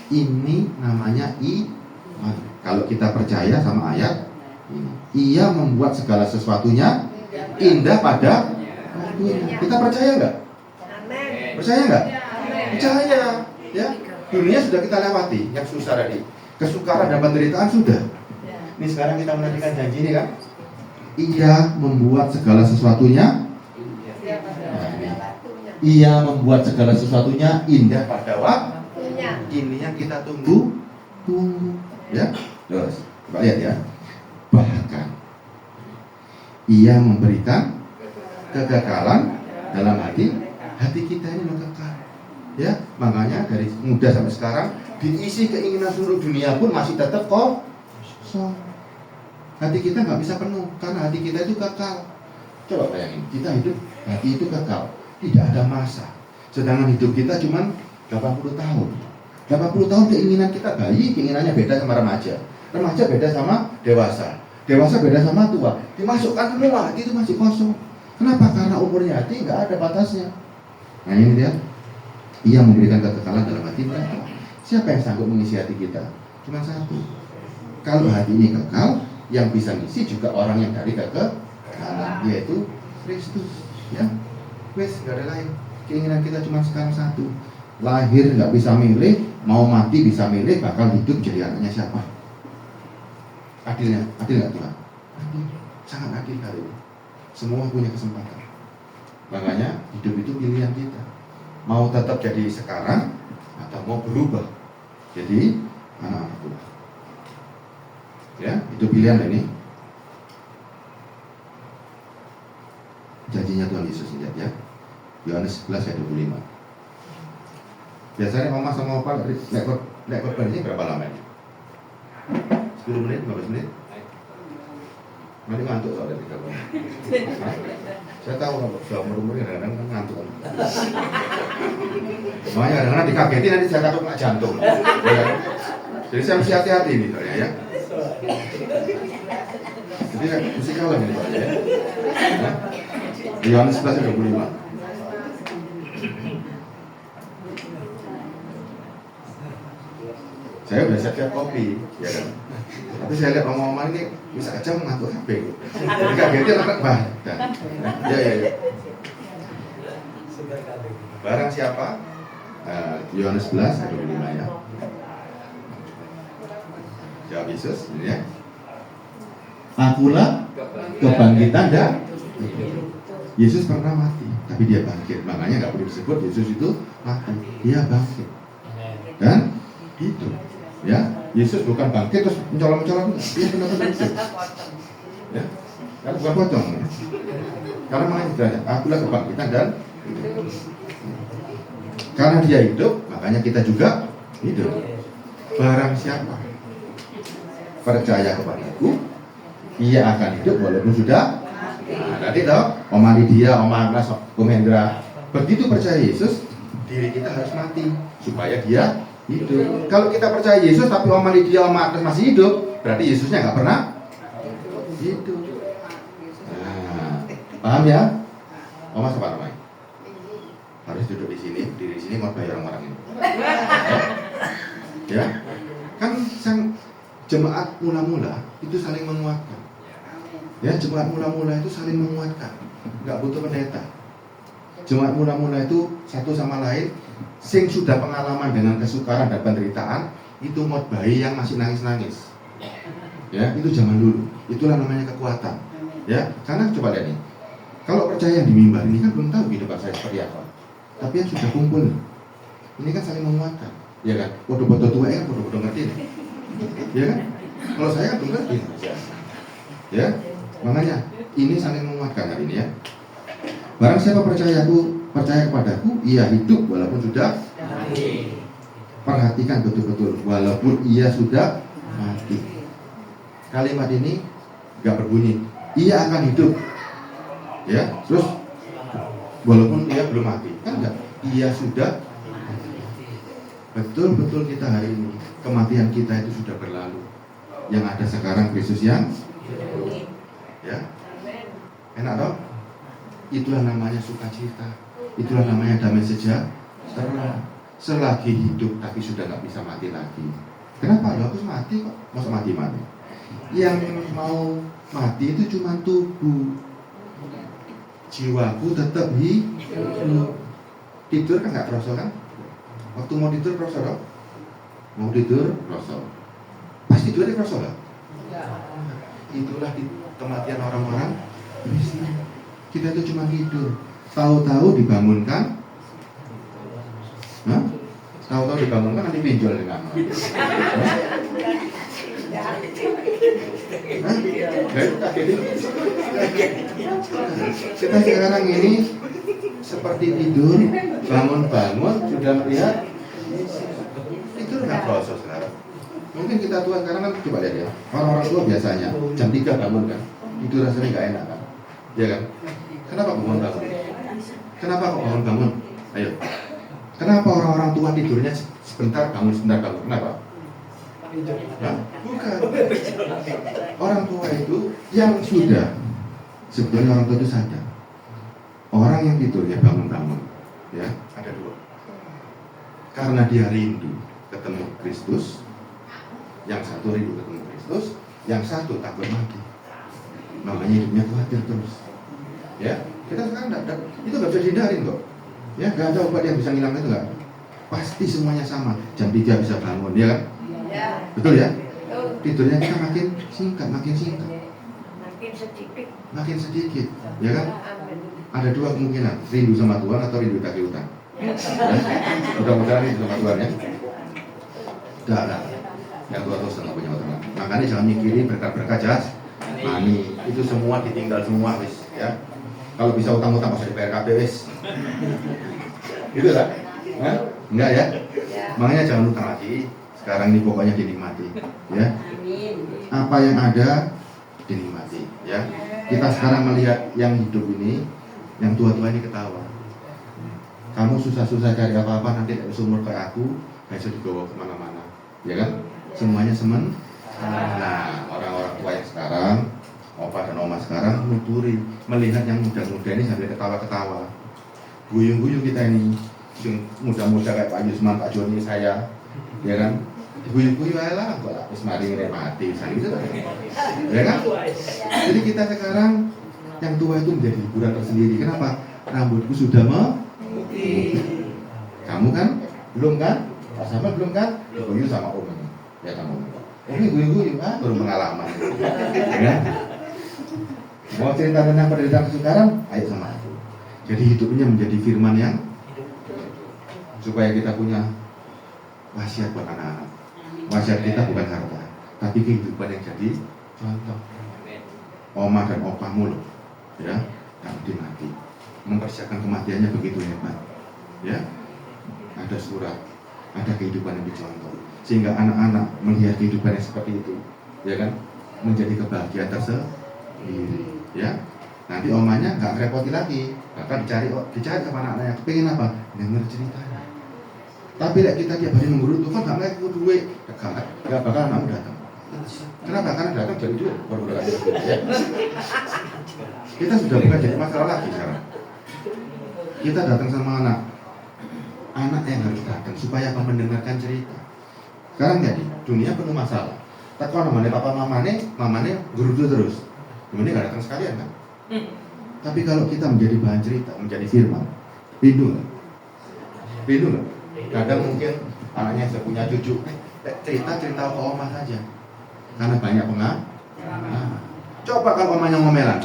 S5: Ini namanya iman. Kalau kita percaya sama ayat ini, ia membuat segala sesuatunya indah pada waktunya. Kita percaya nggak? Percaya nggak? Percaya, ya. Dunia sudah kita lewati, yang susah tadi. Kesukaran dan penderitaan sudah. Ini sekarang kita menantikan janji ini kan. Ia membuat segala sesuatunya. Ia membuat segala sesuatunya indah pada waktunya. Ini yang kita tunggu. Ya, terus coba lihat ya. Bahkan ia memberikan kegagalan dalam hati kita ini kekal. Ya, makanya dari muda sampai sekarang diisi keinginan seluruh dunia pun masih tetap kosong. Hati kita nggak bisa penuh karena hati kita itu kekal. Coba bayangin, kita hidup hati itu kekal, tidak ada masa. Sedangkan hidup kita cuma 80 tahun. 80 tahun keinginan kita bayi, keinginannya beda sama remaja. Remaja beda sama dewasa. Dewasa beda sama tua. Dimasukkan semua, hati itu masih kosong. Kenapa? Karena umurnya hati nggak ada batasnya. Nah ini dia. Ia memberikan kekekalan dalam hati mereka. Siapa yang sanggup mengisi hati kita? Cuma satu. Kalau hati ini kekal, yang bisa ngisi juga orang yang dari kekekalan, yaitu Kristus. Ya, wes nggak ada lain. Keinginan kita cuma sekarang satu. Lahir nggak bisa milih, mau mati bisa milih, bakal hidup jadi anaknya siapa? Adilnya, adil nggak Tuhan? Adil, sangat adil kali ini. Semua punya kesempatan. Makanya hidup itu pilihan kita. Mau tetap jadi sekarang atau mau berubah jadi anak-anak Tuhan. Ya, itu pilihan ini. Janjinya Tuhan Yesus, lihat ya. Yohanes 11 ayat 25. Biasanya mama sama opa naik korban ini berapa lama ini? 10 menit, 15 menit? Nanti ngantuk soalnya di korban. Saya tahu kalau sudah umur kadang-kadang ngantuk. Makanya kadang-kadang dikagetin nanti saya takut kena jantung. Ya. Jadi saya mesti hati-hati nih soalnya ya. Jadi mesti kalem ini soalnya ya. Yohanes 11 ayat 25. Saya udah siap-siap kopi, ya kan. Tapi saya lihat omong-omong ini bisa aja mengantuk HP. Jadi kagetnya anak badan. Ya. Barang siapa? Yohanes 11 ayat 25 ya. Jawab Yesus, ini ya. Akulah kebangkitan dan Yesus pernah mati, tapi dia bangkit. Makanya nggak perlu disebut Yesus itu mati, dia bangkit dan hidup. Ya, Yesus bukan bangkit terus mencolok-mencolok, dia benar-benar hidup. Ya, kan bukan pocong. Ya. Karena makanya derajat, akulah kebangkitan dan hidup. Karena dia hidup, makanya kita juga hidup. Barang siapa percaya kepadaku, ia akan hidup walaupun sudah. Nah, tadi toh, Om Lydia, Om Agnes, Om Hendra, begitu percaya Yesus, diri kita harus mati supaya dia hidup. Kalau kita percaya Yesus tapi Om Lydia, Om Agnes masih hidup, berarti Yesusnya nggak pernah hidup. Nah, paham ya? Oma siapa namanya? Harus duduk di sini, berdiri di sini, mau bayar orang-orang ini. Ya, kan sang jemaat mula-mula itu saling menguatkan. Ya, jemaat mula-mula itu saling menguatkan, nggak butuh pendeta. Jemaat mula-mula itu satu sama lain, sing sudah pengalaman dengan kesukaran dan penderitaan, itu bayi yang masih nangis-nangis. Ya, itu zaman dulu. Itulah namanya kekuatan. Ya, karena coba lihat nih, kalau percaya yang di mimbar ini kan belum tahu kehidupan saya seperti apa. Tapi yang sudah kumpul, ini kan saling menguatkan, ya kan? Bodoh-bodoh tua kan bodoh-bodoh ngerti, ya kan? Kalau saya kan belum ngerti, ya. Makanya ini saling menguatkan hari ini ya. Barang siapa percaya kepadaku, ia hidup walaupun sudah mati. Perhatikan betul-betul, walaupun ia sudah mati. Kalimat ini nggak berbunyi, ia akan hidup. Ya, terus walaupun ia belum mati, kan enggak? Ia sudah mati. Betul-betul kita hari ini, kematian kita itu sudah berlalu. Yang ada sekarang Kristus yang hidup. Ya, enak dong? Itulah namanya sukacita. Itulah namanya damai sejahtera. Selagi hidup tapi sudah nggak bisa mati lagi. Kenapa? Ya aku mati kok, masa mati-mati. Yang mau mati itu cuma tubuh. Jiwaku tetap hidup. Tidur kan nggak terasa kan? Waktu mau tidur kroso dong? Mau tidur kroso. Pas tidur di kroso nggak? Itulah di kematian orang-orang Kristen. Kita itu cuma tidur, tahu-tahu dibangunkan. Hah? Tahu-tahu dibangunkan nanti pinjol dengan. Kita sekarang ini seperti tidur, bangun-bangun sudah melihat tidur nggak kroso sekarang. Mungkin kita tua sekarang kan coba lihat ya, orang-orang tua biasanya jam 3 bangun kan, tidur rasanya nggak enak kan, ya kan? Kenapa bangun? Kenapa kok bangun? Ayo, kenapa orang-orang tua tidurnya sebentar bangun? Kenapa? Nah, bukan. Orang tua itu yang sudah sebenarnya orang tua itu sadar. Orang yang tidur ya bangun-bangun, ya ada dua. Karena dia rindu ketemu Kristus, yang satu rindu ketemu Kristus, yang satu takut mati. Makanya hidupnya khawatir terus. Ya, kita sekarang itu nggak bisa dihindarin kok. Ya, nggak ada obat yang bisa ngilangin itu nggak. Pasti semuanya sama. Jam 3 bisa bangun, ya kan?
S4: Ya.
S5: Betul ya?
S4: Betul.
S5: Tidurnya kita makin singkat.
S4: Makin sedikit.
S5: Makin sedikit, ya kan? Ada dua kemungkinan, rindu sama Tuhan atau rindu tagih utang. Ya? Mudah-mudahan rindu sama Tuhan ya. Tidak ada. Yang tua terus nggak punya utang. Makanya jangan mikirin berkat-berkat jasmani. Itu semua ditinggal semua wis, ya. Kalau bisa utang-utang usah dibayar KB wis. Itu lah. Hah? Enggak ya? Makanya jangan utang lagi. Sekarang ini pokoknya dinikmati, ya. Apa yang ada dinikmati, ya. Kita sekarang melihat yang hidup ini, yang tua-tua ini ketawa. Kamu susah-susah cari apa-apa nanti seumur kayak aku, besok dibawa kemana-mana, ya kan? Semuanya semen. Nah, orang-orang tua yang sekarang, opa dan oma sekarang nuturi, melihat yang muda-muda ini sambil ketawa-ketawa. Guyung-guyung kita ini, muda-muda kayak Pak Yusman, Pak Joni, saya, ya kan? Guyung-guyung lah, kok lah, mari mati, gitu lah. Ya kan? Jadi kita sekarang yang tua itu menjadi hiburan tersendiri. Kenapa? Rambutku sudah memutih. Kamu kan? Belum kan? Pas sama belum kan? Guyung sama om ini. Ya kamu. Ini guyung-guyung kan? Baru pengalaman. Ya kan? Mau cerita tentang penderitaan sekarang? Ayo sama aku. Jadi hidupnya menjadi firman yang supaya kita punya wasiat buat anak-anak. Wasiat kita bukan harta, tapi kehidupan yang jadi contoh. Oma dan opamu loh, ya, nanti mati, mempersiapkan kematiannya begitu hebat, ya. Ada surat, ada kehidupan yang dicontoh, sehingga anak-anak melihat kehidupan yang seperti itu, ya kan, menjadi kebahagiaan tersendiri, ya. Nanti omanya nggak repoti lagi, bahkan dicari sama anak-anaknya, pengen apa? Dengar ceritanya. Tapi kita tiap hari menggerutu, kok nggak ngaku duit, nggak bakal anak datang. Kenapa? Karena datang jadi duit, baru ya. Kita sudah bukan jadi masalah lagi sekarang. Kita datang sama anak yang harus datang supaya apa? Mendengarkan cerita. Sekarang jadi dunia penuh masalah. Tak kau namanya papa mamane gerutu terus. Ini nggak datang sekalian kan? Tapi kalau kita menjadi bahan cerita, menjadi firman, rindu nggak? Rindu nggak? Kadang mungkin anaknya sudah punya cucu, cerita ke oma saja, karena banyak pengalaman. Coba kalau omanya ngomelan,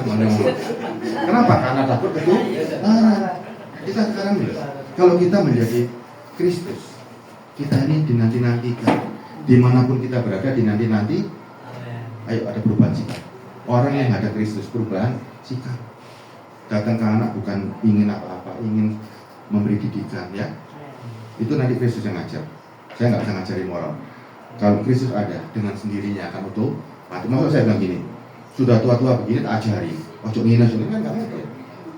S5: omanya ngomel. Kenapa? Karena takut ketularan. Kita sekarang kalau kita menjadi Kristus, kita ini dinanti-nantikan. Dimanapun kita berada dinanti-nanti. Ayo ada perubahan sikap. Orang yang ada Kristus perubahan sikap. Datang ke anak bukan ingin apa-apa, ingin memberi didikan, ya. Itu nanti Kristus yang ngajar. Saya nggak bisa ngajarin moral. Kalau Kristus ada, dengan sendirinya akan utuh. Maksud saya bilang gini, sudah tua-tua begini tak ajari. Ojo ngina kan nggak mungkin.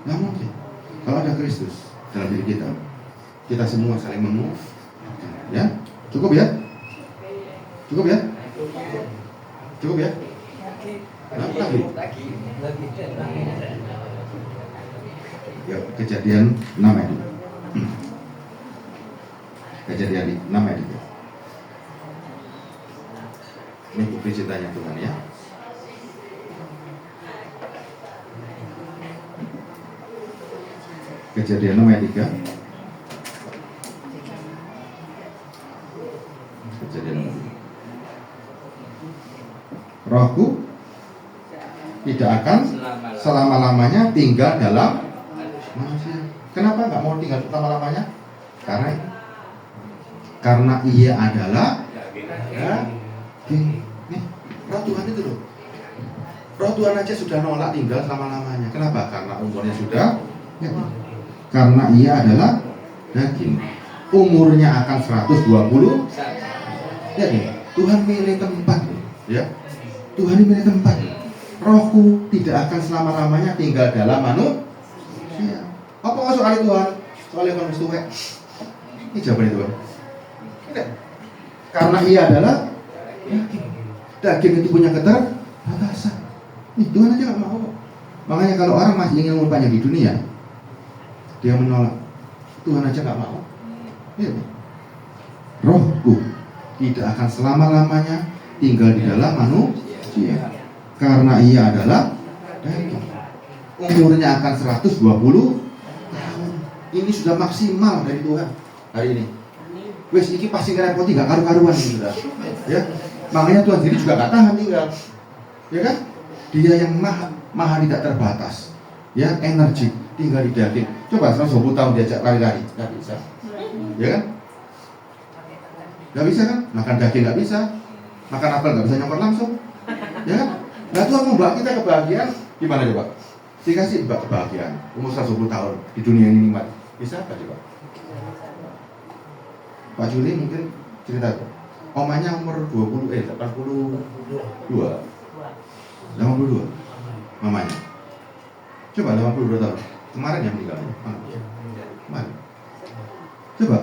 S5: Nggak mungkin. Kalau ada Kristus dalam diri kita semua saling menguatkan. Ya, cukup ya? Cukup ya? Cukup ya? Lagi. Ya, Kejadian 6 ayat. Kejadian 6 ayat. Ini bukti cintanya Tuhan ya. Kejadian 6 ayat 3. rohku tidak akan selama-lamanya tinggal dalam manusia. Kenapa nggak mau tinggal selama-lamanya? Karena ia adalah nih, roh Tuhan itu loh. Roh Tuhan aja sudah nolak tinggal selama-lamanya. Kenapa? Karena umurnya sudah karena ia adalah daging. Umurnya akan 120. Jadi Tuhan milih tempat, ya. Tuhan milih tempat. Rohku tidak akan selama-lamanya tinggal dalam manusia. Apa soal Tuhan? Soal Tuhan tuwek. Ini jawabannya Tuhan. Tidak. Karena ia adalah daging. Daging itu punya keterbatasan. Nih, Tuhan aja nggak mau. Makanya kalau orang masih ingin umur panjang di dunia, dia menolak. Tuhan aja nggak mau. Ya. Rohku tidak akan selama-lamanya tinggal di dalam manusia. Karena ia adalah daging. Umurnya akan 120 tahun. Ini sudah maksimal dari Tuhan hari ini. Wes iki pasti ngerepoti gak karu-karuan ini sudah. Ya. Makanya Tuhan sendiri juga gak tahan tinggal. Ya kan? Dia yang maha tidak terbatas. Ya, energi tinggal di daging. Coba 120 tahun diajak lari-lari, gak bisa. Ya kan? Gak bisa kan? Makan daging gak bisa. Makan apel gak bisa nyongkor langsung. Ya kan? Nah Tuhan membawa kita kebahagiaan. Gimana coba? Dikasih kebahagiaan umur 120 tahun di dunia ini nikmat. Bisa apa coba? Pak Juli mungkin cerita tuh. Omanya umur 82. Mamanya. Coba 82 tahun. Kemarin yang meninggal. Kemarin. Coba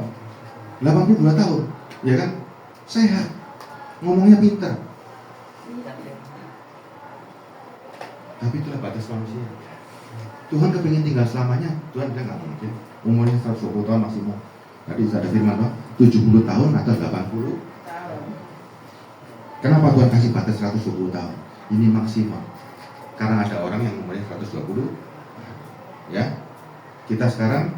S5: 82 tahun, ya kan? Sehat. Ngomongnya pintar. Tapi itulah batas manusia. Tuhan kepingin tinggal selamanya. Tuhan bilang nggak mungkin. Umurnya 120 tahun maksimal. Tadi ada firman Pak, 70 tahun atau 80 tahun. Kenapa Tuhan kasih batas 120 tahun? Ini maksimal. Karena ada orang yang umurnya 120. Ya. Kita sekarang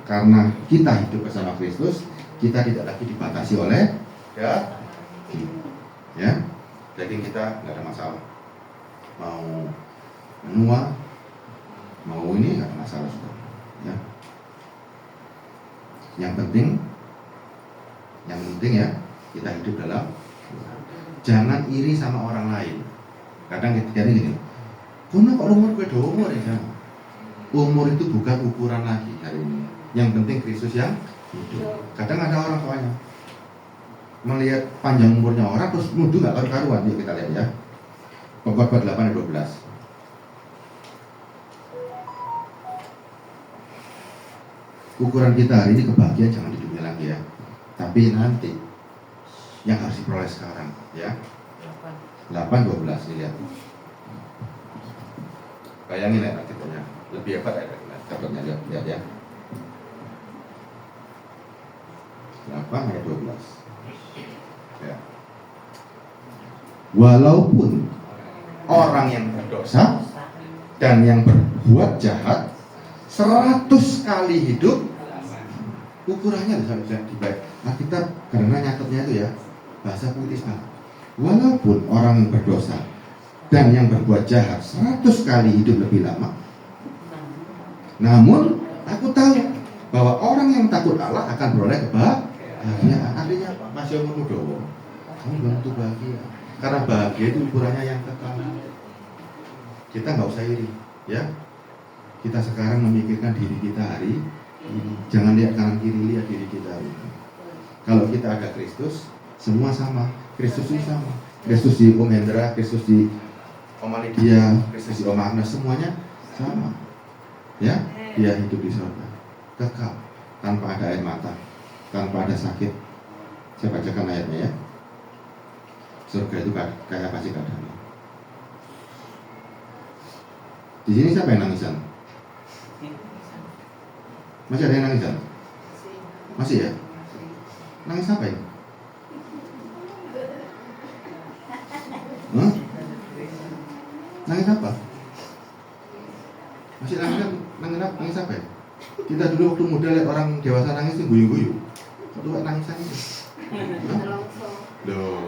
S5: karena kita hidup bersama Kristus, kita tidak lagi dibatasi oleh daging. Ya. Daging kita nggak ada masalah. Mau menua, mau ini nggak ada masalah sudah. Ya. Yang penting ya kita hidup dalam. Jangan iri sama orang lain. Kadang kita gini, kono kok umur gue umur ya. Umur itu bukan ukuran lagi hari ini. Yang penting Kristus yang hidup. Kadang ada orang tuanya melihat panjang umurnya orang terus nuduh nggak karu-karuan. Yuk kita lihat ya. Pengkhotbah 8 ayat 12. Ukuran kita hari ini kebahagiaan jangan di dunia lagi ya. Tapi nanti yang harus diperoleh sekarang ya. 8:12 dilihat. Bayangin ya artikelnya. Lebih hebat ya dapatnya lihat ya. 8 ayat 12. Ya. Walaupun orang yang berdosa dan yang berbuat jahat 100 kali hidup, ukurannya bisa dibaik. Nah kita karena nyatetnya itu ya bahasa puitis banget. Walaupun orang yang berdosa dan yang berbuat jahat 100 kali hidup lebih lama, namun aku tahu bahwa orang yang takut Allah akan beroleh kebahagiaan. Artinya apa? Masih umur muda, kamu belum tentu bahagia. Karena bahagia itu ukurannya yang kekal. Kita nggak usah iri, ya. Kita sekarang memikirkan diri kita hari ini. Jangan lihat kanan kiri, lihat diri kita hari ini. Kalau kita ada Kristus, semua sama. Kristus itu sama. Kristus di Om Hendra, Kristus di Om Lydia, Kristus di Om Agnes, semuanya sama. Ya, dia hidup di surga, kekal, tanpa ada air mata, tanpa ada sakit. Saya bacakan ayatnya ya. Surga itu kayak apa sih keadaannya? Di sini siapa yang nangisan? Masih ada yang nangisan? Masih ya? Nangis apa ya? Nangis apa? Masih nangis apa ya? Kita dulu waktu muda lihat orang dewasa nangis itu guyu-guyu. Itu nangisan itu. Loh.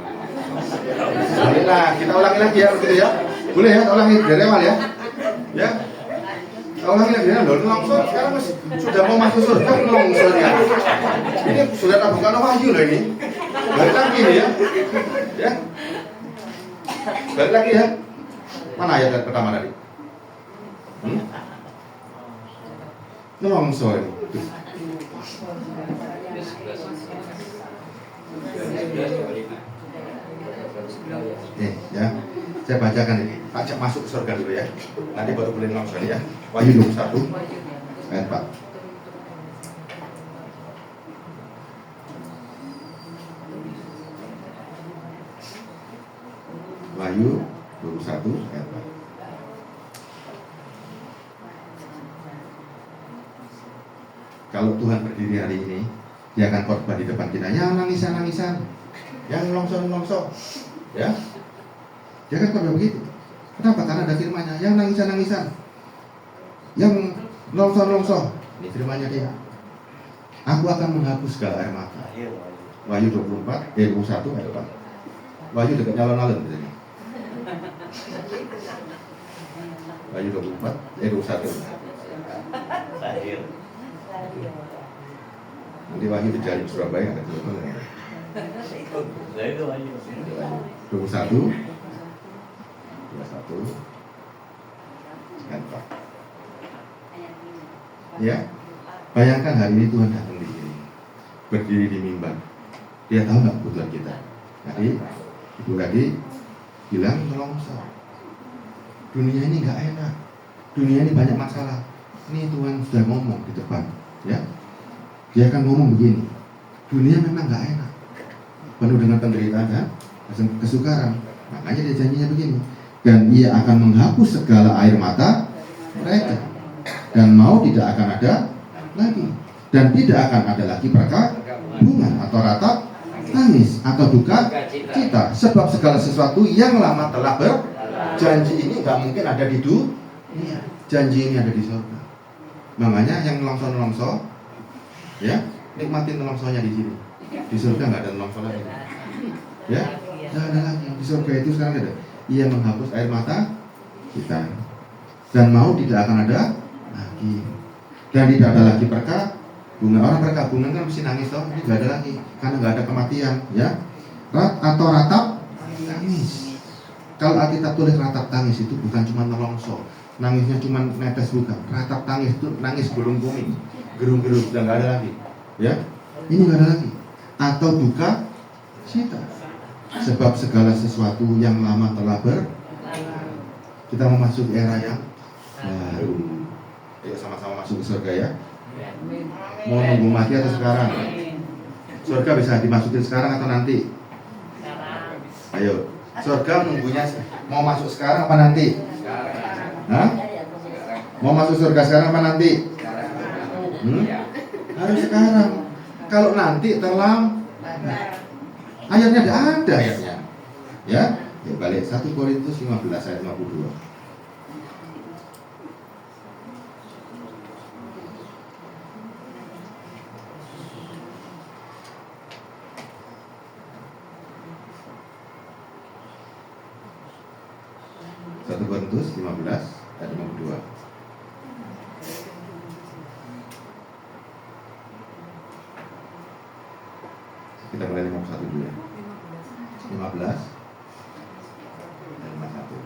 S5: Nah, kita ulangi lagi ya begitu ya. Boleh ya, ulangi dari awal ya. Ya. Ulangi lagi ya, longsor sekarang sudah mau masuk surga longsor ya. Ini sudah tabungan wahyu loh ini. Balik lagi nih ya. Ya. Balik lagi ya. Mana ayat pertama tadi? Longsor ini. Nih ya, saya bacakan ini. Ajak masuk ke surga dulu ya. Nanti baru boleh longsor ya. Wahyu 21 ayat 4. Wahyu 21 ayat 4. Kalau Tuhan berdiri hari ini, dia akan khotbah di depan kita. Yang nangisan-nangisan, yang longsor-longsor, ya. Dia akan khotbah begitu. Kenapa? Karena ada firman-Nya. Yang nangisan-nangisan, yang longsor-longsor. Ini firman-Nya dia. Aku akan menghapus segala air mata. Wahyu 21 ayat 4. Wahyu dekat nyalon-nyalon gitu. Wahyu 21
S2: Lahir.
S5: Nanti Wahyu dijali di Surabaya ada telepon ya. 21 ayat 4. Ya, bayangkan hari ini Tuhan datang di sini, berdiri di mimbar. Dia tahu nggak kebutuhan kita. Tadi ibu tadi bilang longsor. Dunia ini nggak enak. Dunia ini banyak masalah. Ini Tuhan sudah ngomong di depan, ya. Dia akan ngomong begini. Dunia memang nggak enak, penuh dengan penderitaan dan kesukaran. Makanya dia janjinya begini. Dan ia akan menghapus segala air mata mereka. Dan mau tidak akan ada lagi. Dan tidak akan ada lagi perkabungan atau ratap tangis atau duka cita. Sebab segala sesuatu yang lama telah berjanji ini nggak mungkin ada di dunia. Janji ini ada di surga. Makanya yang longsor-longsor, ya, nikmatin longsornya di sini. Di surga nggak ada longsor lagi. Ya, nggak ada lagi. Di surga itu sekarang ada. Ia menghapus air mata kita. Dan mau tidak akan ada lagi. Dan tidak ada lagi perkabungan. Orang perkabungan kan mesti nangis toh. Ini nggak ada lagi. Karena nggak ada kematian, ya. Atau ratap tangis. Kalau Alkitab tulis ratap tangis itu bukan cuma longsor. Nangisnya cuma netes bukan. Ratap tangis itu nangis gulung kuming, gerung-gerung, sudah nggak ada lagi. Ya, ini nggak ada lagi. Atau duka cita. Sebab segala sesuatu yang lama telah kita memasuki era yang baru. Ayo sama-sama masuk ke surga ya. Mau nunggu mati atau sekarang? Surga bisa dimasukin sekarang atau nanti? Ayo, surga nunggunya mau masuk sekarang apa nanti? Hah? Mau masuk surga sekarang apa nanti? Harus sekarang. Kalau nanti terlambat. Ayatnya ada ayatnya. Ya, balik 1 Korintus 15 ayat 52. Korintus 15 ayat 52. Kita mulai 51 dulu ya. 15 ayat 51.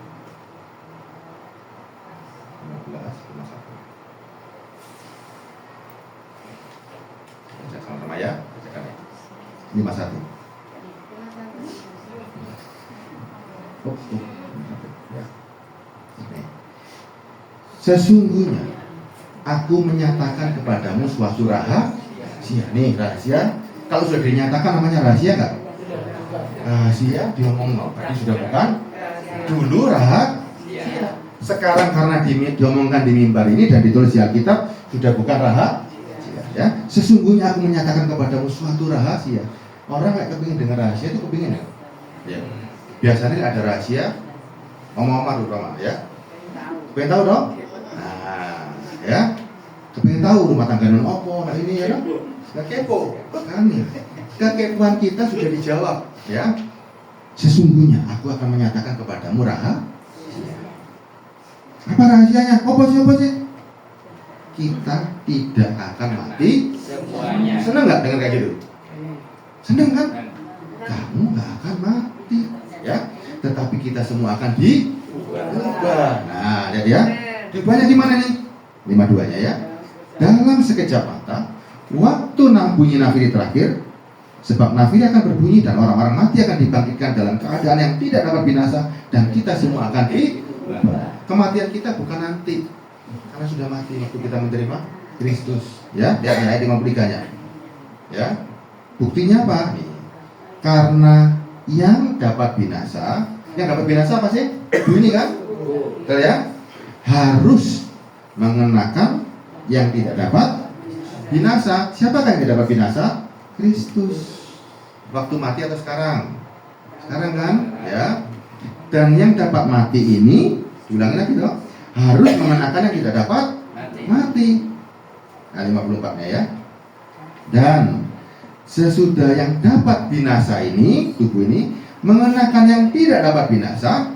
S5: 51. Baca sama-sama ya. Bacakan ya. 51. Ya. Sesungguhnya aku menyatakan kepadamu suatu rahasia. Nih rahasia. Kalau sudah dinyatakan namanya rahasia nggak? Rahasia diomong tadi sudah bukan. Dulu rahasia. Sekarang karena diomongkan di mimbar ini dan ditulis di Alkitab sudah bukan rahasia. Ya. Sesungguhnya aku menyatakan kepadamu suatu rahasia. Orang nggak kepingin dengar rahasia itu kepingin ya? Ya. Biasanya ada rahasia. Omong-omong terutama ya. Pengen tahu dong? Nah, ya. Pengen tahu rumah tangga non opo, nah ini ya dong. Nggak kepo, kan? Kekepoan kita sudah dijawab, ya. Sesungguhnya aku akan menyatakan kepadamu rahasia. Apa rahasianya? Apa sih? Kita tidak akan mati
S1: Semuanya.
S5: Senang nggak dengar kayak gitu? Senang kan? Kamu nggak akan mati, ya. Tetapi kita semua akan diubah. Nah, lihat ya. Diubahnya gimana nih? 52-nya ya. Dalam sekejap mata, waktu bunyi nafiri terakhir, sebab nafiri akan berbunyi dan orang-orang mati akan dibangkitkan dalam keadaan yang tidak dapat binasa, dan kita semua akan diubah. Kematian kita bukan nanti, karena sudah mati waktu kita menerima Kristus. Ya, lihat ayat 53-nya. Ya. Buktinya apa? Nih. Karena yang dapat binasa apa sih? Bunyi kan? Betul ya? Harus mengenakan yang tidak dapat binasa. Siapakah yang tidak dapat binasa? Kristus. Waktu mati atau sekarang? Sekarang kan? Ya. Dan yang dapat mati ini, diulangi lagi dong, harus mengenakan yang tidak dapat mati. Nah, 54-nya ya. Dan sesudah yang dapat binasa ini, tubuh ini mengenakan yang tidak dapat binasa,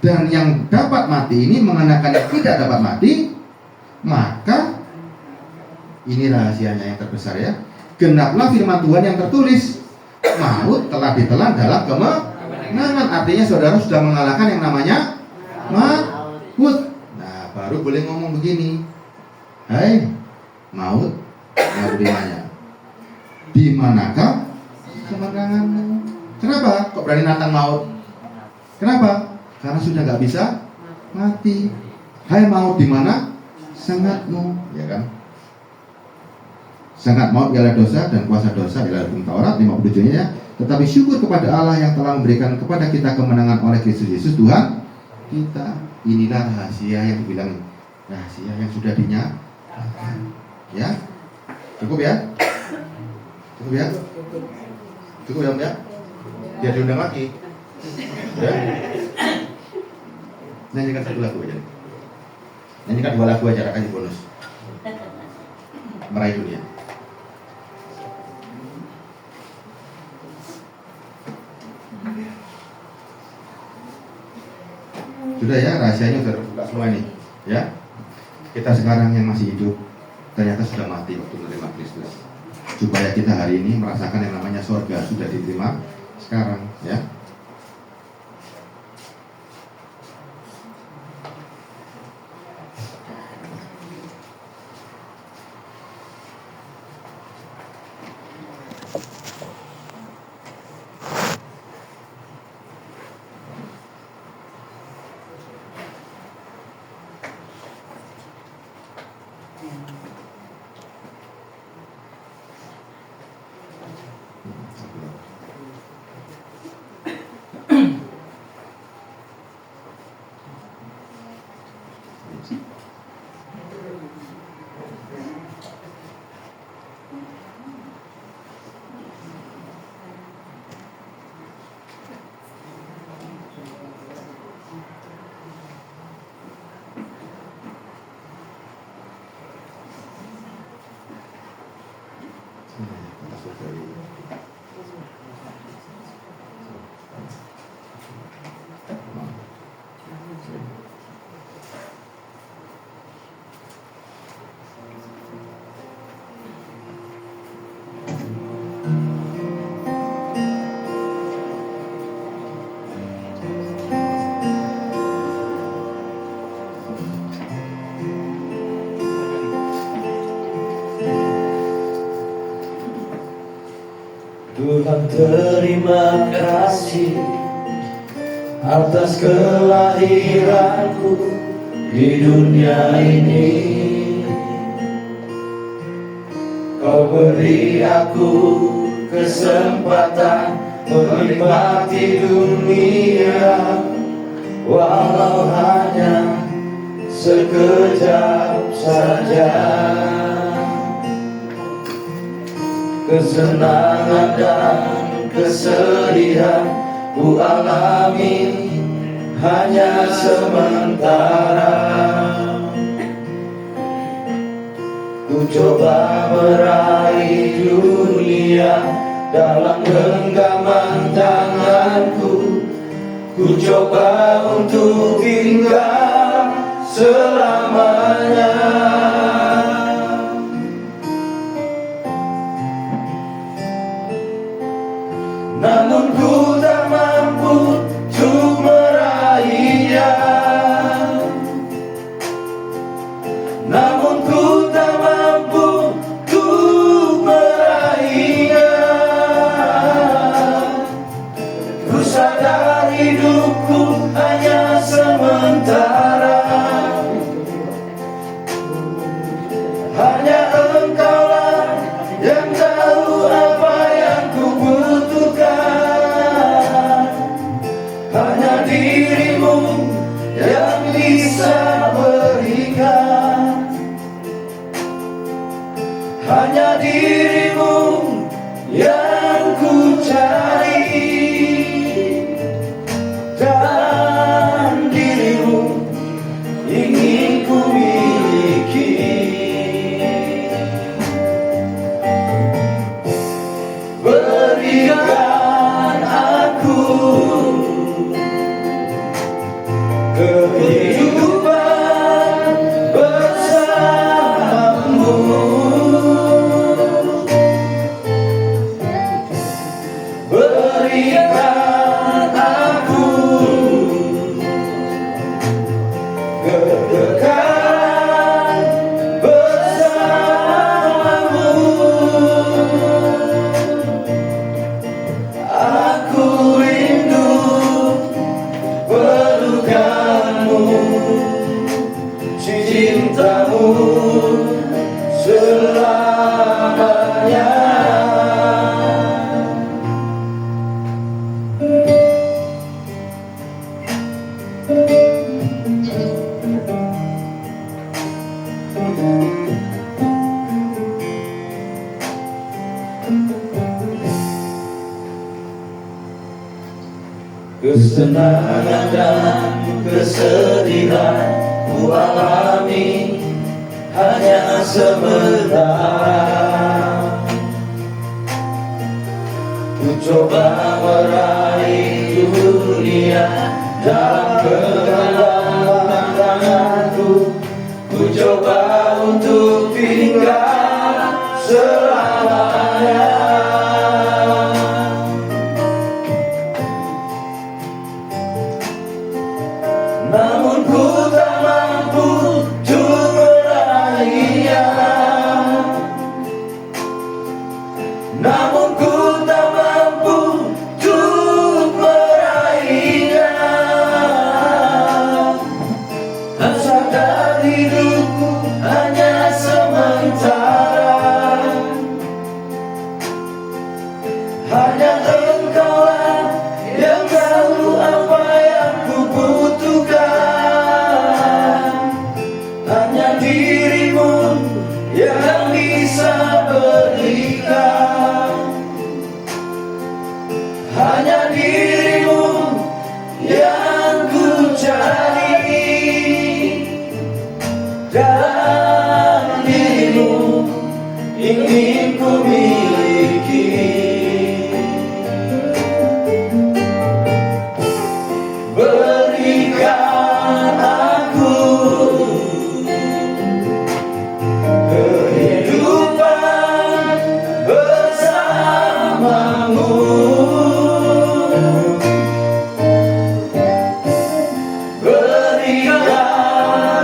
S5: dan yang dapat mati ini mengenakan yang tidak dapat mati, maka ini rahasianya yang terbesar ya. Genaplah firman Tuhan yang tertulis, maut telah ditelan dalam kemenangan. Artinya saudara sudah mengalahkan yang namanya maut. Nah, baru boleh ngomong begini, hai maut, baru dimana? Di manakah kemenanganmu? Kenapa kok berani nantang maut? Kenapa? Karena sudah nggak bisa mati. Hai maut, di mana sengatmu? Ya kan? Sengat maut ialah dosa dan kuasa dosa ialah hukum Taurat 57-nya ya. Tetapi syukur kepada Allah yang telah memberikan kepada kita kemenangan oleh Kristus Yesus Tuhan kita. Inilah rahasia yang dibilang rahasia yang sudah dinyatakan. Ya, cukup ya? Cukup ya? Cukup ya, Om ya? Dia diundang lagi. Ya? Nyanyikan satu lagu aja. Nyanyikan 2 lagu aja, kasih bonus. Meraih dunia. Sudah ya, rahasianya sudah terbuka semua ini. Ya, kita sekarang yang masih hidup ternyata sudah mati waktu menerima Kristus. Supaya kita hari ini merasakan yang namanya surga sudah diterima sekarang, ya.
S6: Tuhan terima kasih atas kelahiranku di dunia ini. Kau beri aku kesempatan menikmati dunia, walau hanya sekejap saja. Kesenangan dan kesedihan ku alami hanya sementara. Ku coba meraih dunia dalam genggaman tangan. kebanggaanku, ku coba untuk tinggal selamanya. Namun ku tak mampu untuk meraihnya. Namun ku tak mampu untuk meraihnya. Ku sadar hidupku hanya sementara. Hanya Engkaulah yang tahu apa yang ku butuhkan. Hanya dirimu yang bisa berikan. Hanya dirimu yang ku cari. Dan dirimu ingin ku miliki. Berikan aku kehidupan bersamamu. Berikan aku kekekalan bersamamu. Aku rindu pelukanmu, cintamu selamanya. Kesenangan dan kesedihan ku alami hanya sebentar. Ku coba meraih dunia dalam genggaman tanganku. Ku coba untuk tinggal selamanya. Namun ku tak mampu untuk meraihnya. Namun ku tak mampu untuk meraihnya. Sadar hidupku hanya sementara. Hanya Engkaulah yang tahu apa yang ku butuhkan. Hanya dirimu yang bisa berikan. Hanya dirimu yang ku cari. Dan dirimu ingin ku miliki. Berikan aku kehidupan bersamamu. Berikan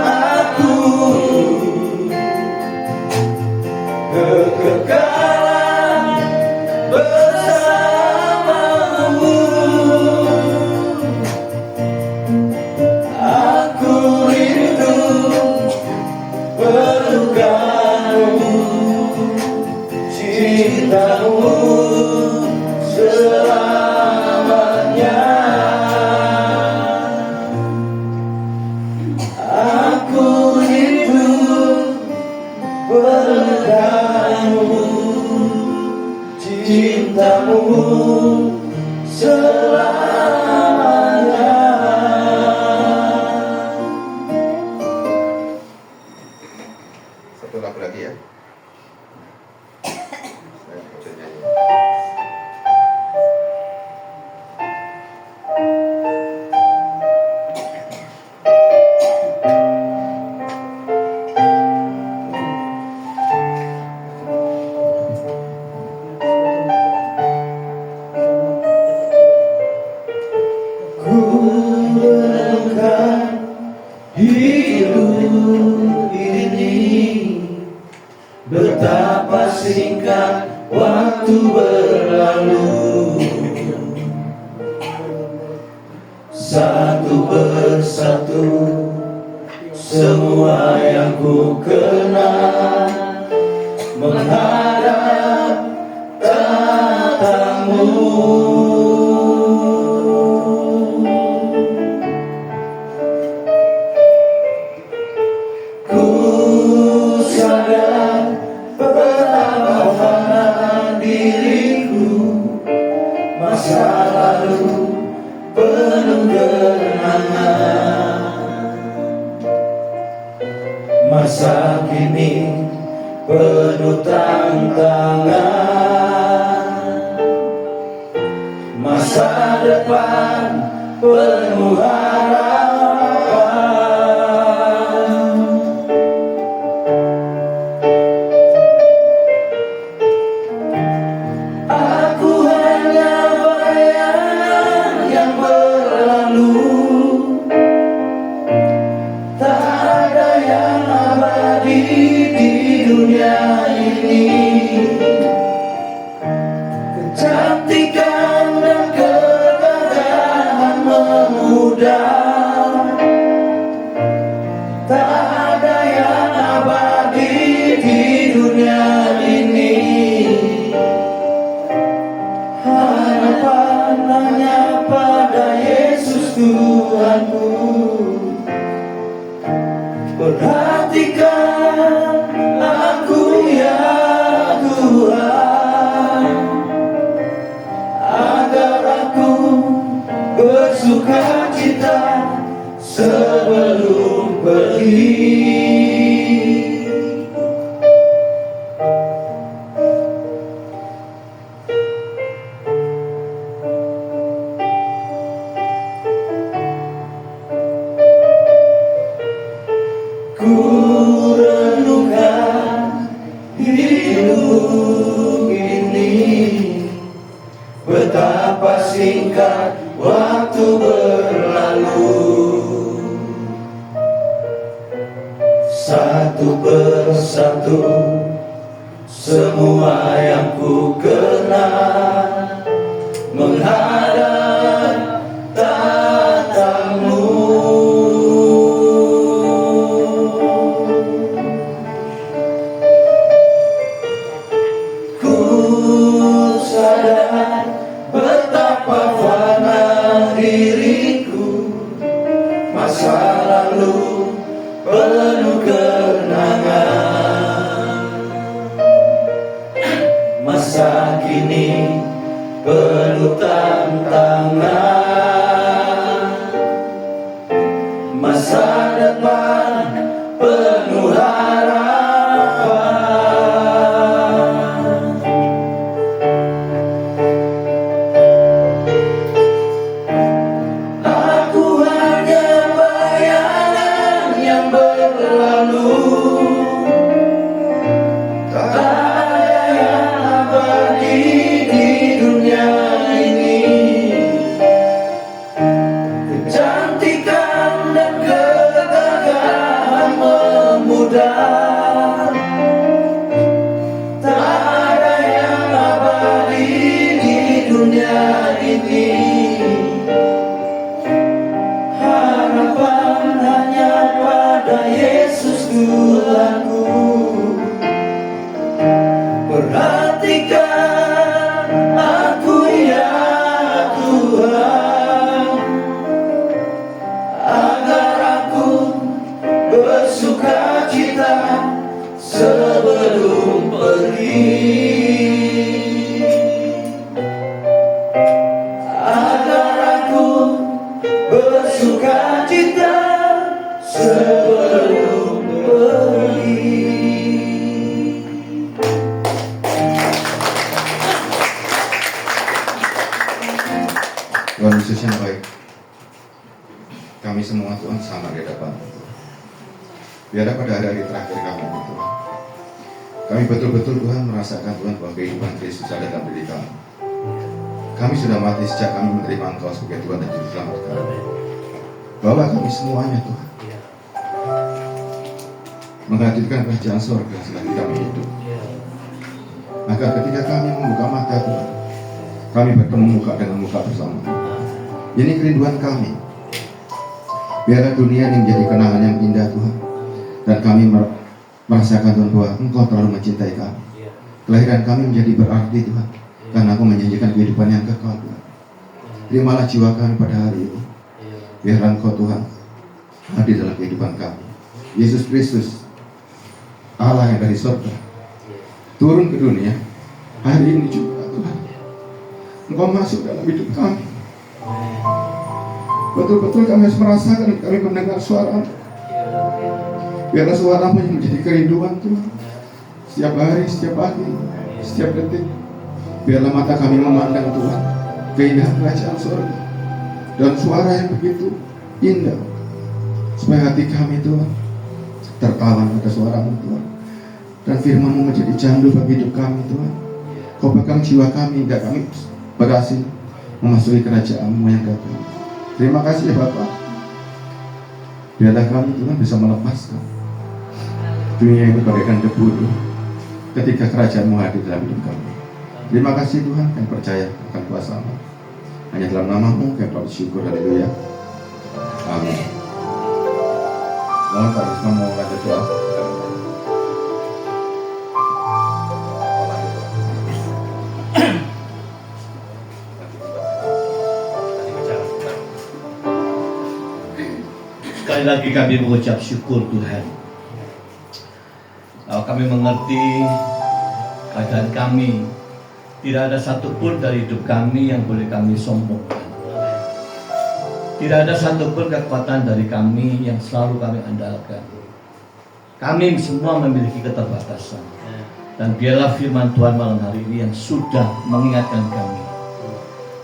S6: aku kekekalan bersamamu. Aku rindu pelukanmu, cintamu selamanya. Aku rindu pelukanmu, cintamu selamanya.
S5: Satu lagu lagi ya. Saya mau nyanyi.
S6: hidup ini, betapa singkat waktu berlalu. Satu persatu semua yang ku kenal menghadap tatamu. Ku sadar betapa fana diriku, masa lalu penuh kenangan, masa kini penuh tantangan, masa depan penuh harapan. Aku hanya bayangan yang berlalu, tak ada yang abadi di dunia ini. Kecantikan dan kegagahan memudar, tak ada yang abadi di dunia ini. Harapan hanya pada Yesus Tuhanku. Perhatikan aku ya Tuhan, agar aku bersuka cita sebelum pergi. Ku renungkan hidup ini, betapa singkat waktu berlalu. Satu persatu semua yang ku kenal menghadap tatamu. Ku sadar betapa fana diriku, masa lalu penuh kenangan, masa kini penuh tantangan, masa depan penuh harapan. Aku hanya bayangan yang berlalu, tak ada yang abadi di dunia ini. Kecantikan dan kegagahan memudar, tak ada yang abadi di dunia ini. Harapan hanya pada Yesus Tuhanku. Perhatikan aku ya Tuhan, agar aku bersuka cita sebelum pergi. Agar aku bersuka cita sebelum pergi.
S5: Tuhan Yesus yang baik, kami semua Tuhan sama di hadapan Tuhan. Biarlah pada hari-hari terakhir kami Tuhan, kami betul-betul Tuhan merasakan Tuhan bahwa kehidupan Kristus ada dalam diri kami. Kami sudah mati sejak kami menerima Engkau sebagai Tuhan dan Juru Selamat kami. Bawa kami semuanya Tuhan, menghadirkan kerajaan surga selagi kami hidup. Agar ketika kami membuka mata Tuhan, kami bertemu muka dengan muka bersama. Ini kerinduan kami. Biarlah dunia ini menjadi kenangan yang indah Tuhan, dan kami merasakan Tuhan bahwa Engkau terlalu mencintai kami. Kelahiran kami menjadi berarti Tuhan, karena Engkau menjanjikan kehidupan yang kekal Tuhan. Terimalah jiwa kami pada hari ini. Biarlah Engkau Tuhan hadir dalam kehidupan kami. Yesus Kristus, Allah yang dari surga, turun ke dunia hari ini juga Tuhan. Engkau masuk dalam hidup kami. Betul-betul kami harus merasakan, kami mendengar suara. Biarlah suara-Mu yang menjadi kerinduan Tuhan. Setiap hari, setiap pagi, setiap detik. Biarlah mata kami memandang Tuhan keindahan kerajaan surga dan suara yang begitu indah, supaya hati kami Tuhan tertawan pada suara-Mu Tuhan, dan firman-Mu menjadi candu bagi hidup kami Tuhan. Kau pegang jiwa kami hingga kami berhasil memasuki kerajaan-Mu yang kekal. Terima kasih ya Bapa. Biarlah kami Tuhan bisa melepaskan dunia ini bagaikan debu ketika kerajaan-Mu hadir dalam hidup kami. Terima kasih Tuhan, kami percaya akan kuasa-Mu. Hanya dalam nama-Mu kami bersyukur. Haleluya. Amin. Mohon Pak Risma mau lanjut doa.
S2: Sekali lagi kami mengucap syukur Tuhan. Kalau kami mengerti keadaan kami, tidak ada satupun dari hidup kami yang boleh kami sombongkan. Tidak ada satupun kekuatan dari kami yang selalu kami andalkan. Kami semua memiliki keterbatasan. Dan biarlah firman Tuhan malam hari ini yang sudah mengingatkan kami.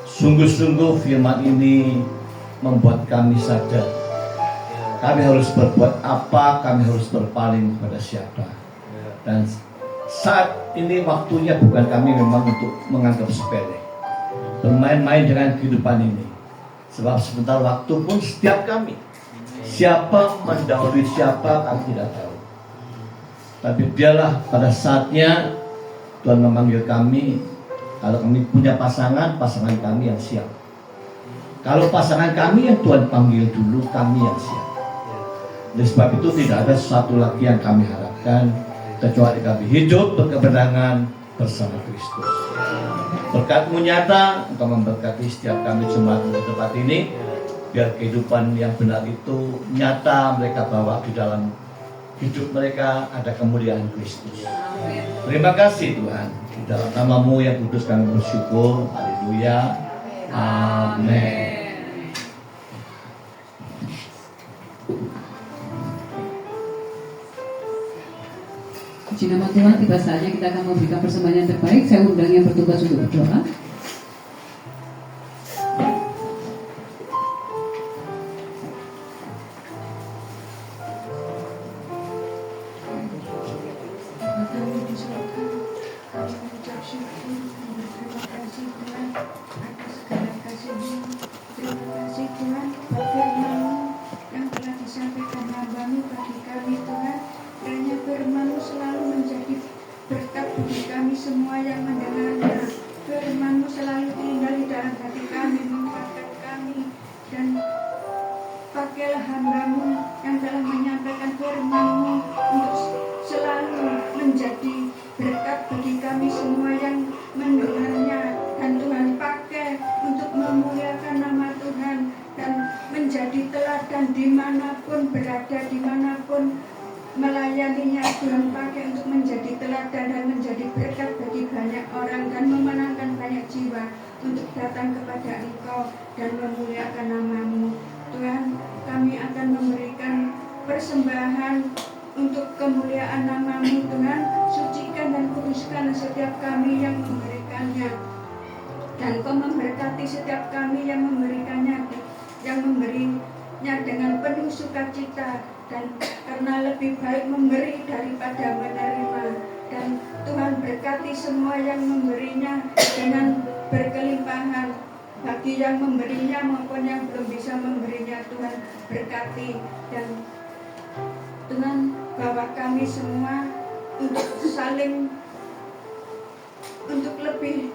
S2: Sungguh-sungguh firman ini membuat kami sadar. Kami harus berbuat apa, kami harus berpaling kepada siapa. Dan saat ini waktunya bukan kami memang untuk menganggap sepele, bermain-main dengan kehidupan ini. Sebab sebentar waktu pun setiap kami, siapa mendahului siapa kami tidak tahu. Tapi biarlah pada saatnya Tuhan memanggil kami. Kalau kami punya pasangan, pasangan kami yang siap. Kalau pasangan kami yang Tuhan panggil dulu, kami yang siap. Oleh sebab itu tidak ada sesuatu lagi yang kami harapkan kecuali kami hidup berkemenangan bersama Kristus. Berkat-Mu nyata, Engkau memberkati setiap kami jemaat di tempat ini. Biar kehidupan yang benar itu nyata mereka bawa di dalam hidup mereka, ada kemuliaan Kristus. Terima kasih Tuhan. Di dalam nama-Mu yang kudus kami bersyukur. Haleluya. Amin.
S3: Puji nama Tuhan, tiba saatnya kita akan memberikan persembahan yang terbaik. Saya undang yang bertugas untuk berdoa.
S7: Melayaninya Tuhan pakai untuk menjadi teladan dan menjadi berkat bagi banyak orang dan memenangkan banyak jiwa untuk datang kepada Engkau dan memuliakan nama-Mu. Tuhan, kami akan memberikan persembahan untuk kemuliaan nama-Mu. Tuhan, sucikan dan kuduskan setiap kami yang memberikannya, dan Kau memberkati setiap kami yang memberikannya, yang memberinya dengan penuh sukacita. Dan karena lebih baik memberi daripada menerima. Dan Tuhan berkati semua yang memberinya dengan berkelimpahan. Bagi yang memberinya maupun yang belum bisa memberinya, Tuhan berkati. Dan Tuhan, bawa kami semua untuk saling, untuk lebih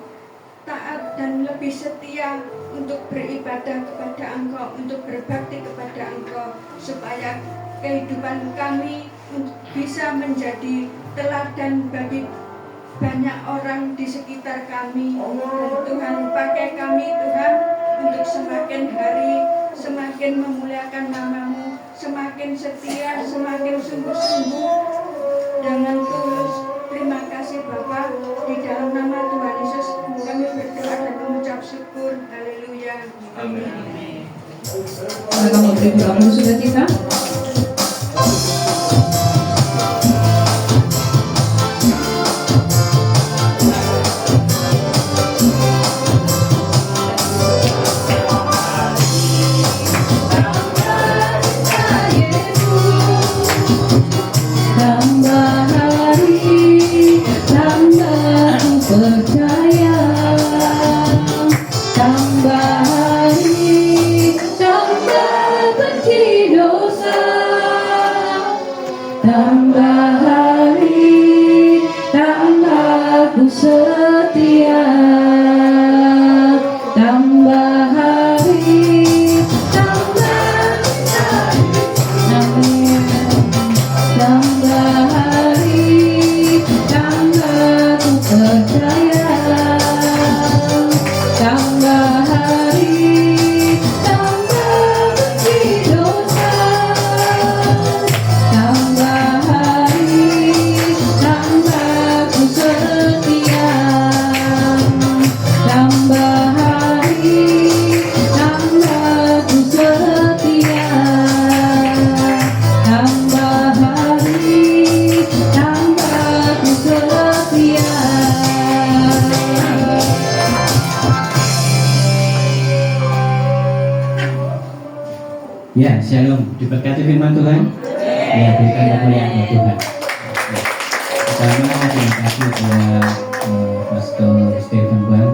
S7: taat dan lebih setia untuk beribadah kepada Engkau, untuk berbakti kepada Engkau, supaya kehidupan kami bisa menjadi teladan bagi banyak orang di sekitar kami. Dan Tuhan, pakai kami Tuhan untuk semakin hari semakin memuliakan nama-Mu, semakin setia, semakin sungguh-sungguh dengan tulus. Terima kasih Bapa, di dalam nama Tuhan Yesus kami berdoa dan mengucap syukur. Haleluya.
S2: Amin.
S3: Mari kamu beri doa penuh sukacita.
S1: Ya, shalom. Diberkati firman Tuhan. Ya, berikan kemuliaan buat Tuhan. Pertama, terima kasih kepada Pastor Stephen Bang,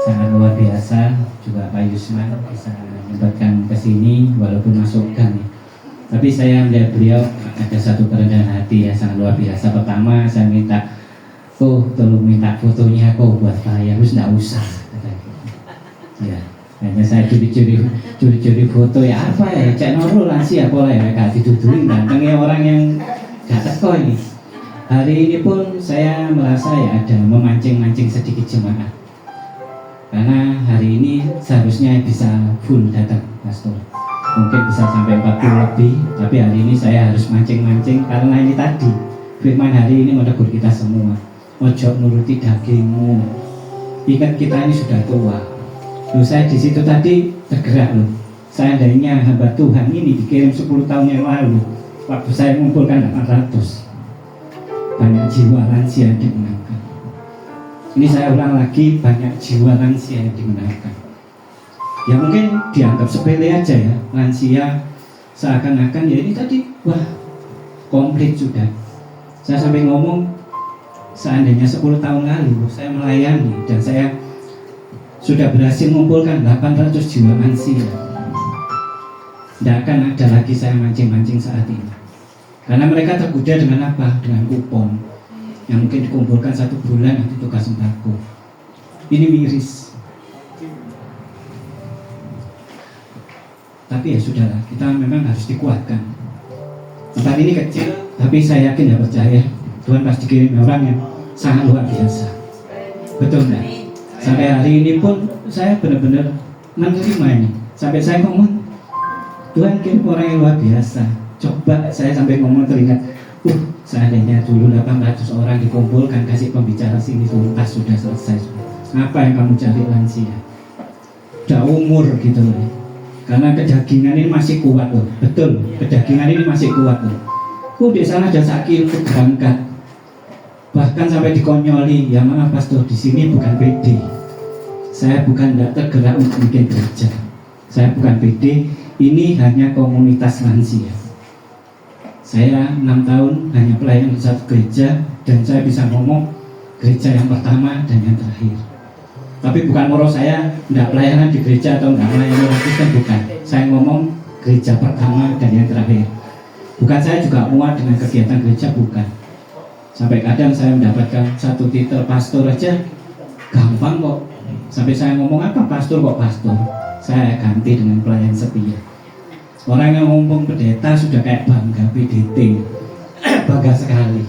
S1: sangat luar biasa. Juga Pak Yusman bisa menyempatkan ke sini walaupun masuk gang. Tapi saya melihat beliau ada satu kerendahan hati yang sangat luar biasa. Pertama, saya minta, tolong minta fotonya buat saya. Harus nggak usah. Ya. Hanya saya curi-curi foto ya apa ya, cek Nurul lansia pola ya, gak dituduhin datangnya orang yang gak teko ini. Hari ini pun saya merasa ya ada memancing-mancing sedikit jemaat, karena hari ini seharusnya bisa full datang pastor, mungkin bisa sampai 40 lebih, tapi hari ini saya harus mancing-mancing karena ini tadi firman hari ini menegur kita semua, ojo nuruti dagingmu, ingat kita ini sudah tua. Loh, saya di situ tadi tergerak loh. Seandainya hamba Tuhan ini dikirim 10 tahun yang lalu, waktu saya mengumpulkan 800, banyak jiwa lansia yang dimenangkan. Ini saya ulang lagi, banyak jiwa lansia yang dimenangkan. Ya mungkin dianggap sepele aja ya, lansia seakan-akan ya ini tadi, wah komplit sudah. Saya sampai ngomong, seandainya 10 tahun lalu saya melayani dan saya sudah berhasil mengumpulkan 800 jiwa lansia, tidak akan ada lagi saya mancing-mancing saat ini, karena mereka tergoda dengan apa? Dengan kupon yang mungkin dikumpulkan 1 bulan nanti tugas sembako. Ini miris, tapi ya sudahlah, kita memang harus dikuatkan. Tempat ini kecil, tapi saya yakin dan percaya Tuhan pasti kirim orang yang sangat luar biasa. Betul enggak? Sampai hari ini pun saya benar-benar menerima ini. Sampai saya ngomong, Tuhan kirim orang yang luar biasa. Coba saya sampai ngomong teringat, seandainya dulu 800 orang dikumpulkan, kasih pembicara sini tuntas, sudah selesai. Apa yang kamu cari lansia? Udah umur gitu loh. Karena kedagingan ini masih kuat loh. Betul, kedagingan ini masih kuat loh. Di sana ada sakit untuk berangkat. Bahkan sampai dikonyoli, ya maaf pastor, di sini bukan PD. Saya bukan tidak tergerak untuk bikin gereja. Saya bukan PD, ini hanya komunitas lansia. Saya 6 tahun hanya pelayan di satu gereja, dan saya bisa ngomong gereja yang pertama dan yang terakhir. Tapi bukan ngurus saya tidak pelayanan di gereja atau tidak melayani orang Kristen, bukan. Saya ngomong gereja pertama dan yang terakhir. Bukan saya juga muat dengan kegiatan gereja, bukan. Sampai kadang saya mendapatkan satu titel pastor aja gampang kok. Sampai saya ngomong apa pastor kok pastor. Saya ganti dengan pelayan setia. Orang yang ngomong pendeta sudah kayak bangga PDT, bangga sekali.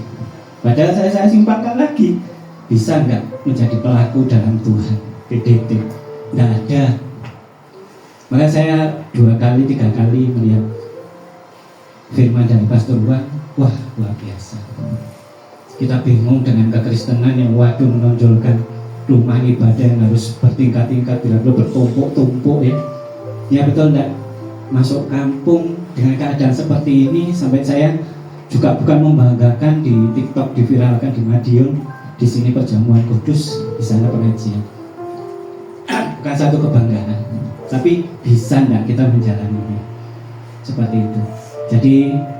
S1: Padahal saya simpangkan lagi, bisa nggak menjadi pelaku dalam Tuhan PDT? Nggak ada. Maka saya 2 kali 3 kali melihat firman dari Pastor Wan, wah luar biasa. Kita bingung dengan kekristenan yang waduh menonjolkan rumah ibadah yang harus bertingkat-tingkat, tidak perlu bertumpuk-tumpuk ya. Ya betul enggak? Masuk kampung dengan keadaan seperti ini, sampai saya juga bukan membanggakan di TikTok diviralkan di Madiun, di sini perjamuan kudus, di sana pengajian. Bukan satu kebanggaan, tapi bisa enggak kita menjalaninya seperti itu. Jadi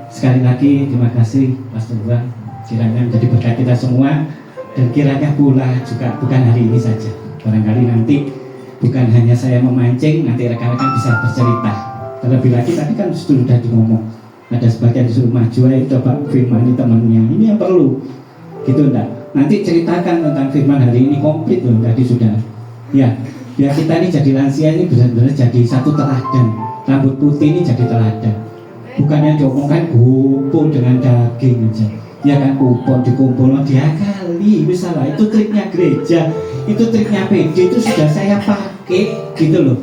S1: sekali lagi terima kasih Pastor Bang, kiranya menjadi berkat kita semua, dan kiranya pula juga bukan hari ini saja, barangkali nanti bukan hanya saya memancing, nanti rekan-rekan bisa bercerita terlebih lagi. Tadi kan sudah ngomong, ada sebagian disuruh maju, ayo coba firman temannya, ini yang perlu gitu enggak? Nanti ceritakan tentang firman hari ini komplit loh, tadi sudah ya, biar kita ini jadi lansia ini benar-benar jadi satu teladan, rambut putih ini jadi teladan. Bukan yang diomongkan kumpul dengan daging aja, ya kan, kupon dikumpul diakali, misalnya itu triknya gereja, itu triknya PD, itu sudah saya pakai gitu loh.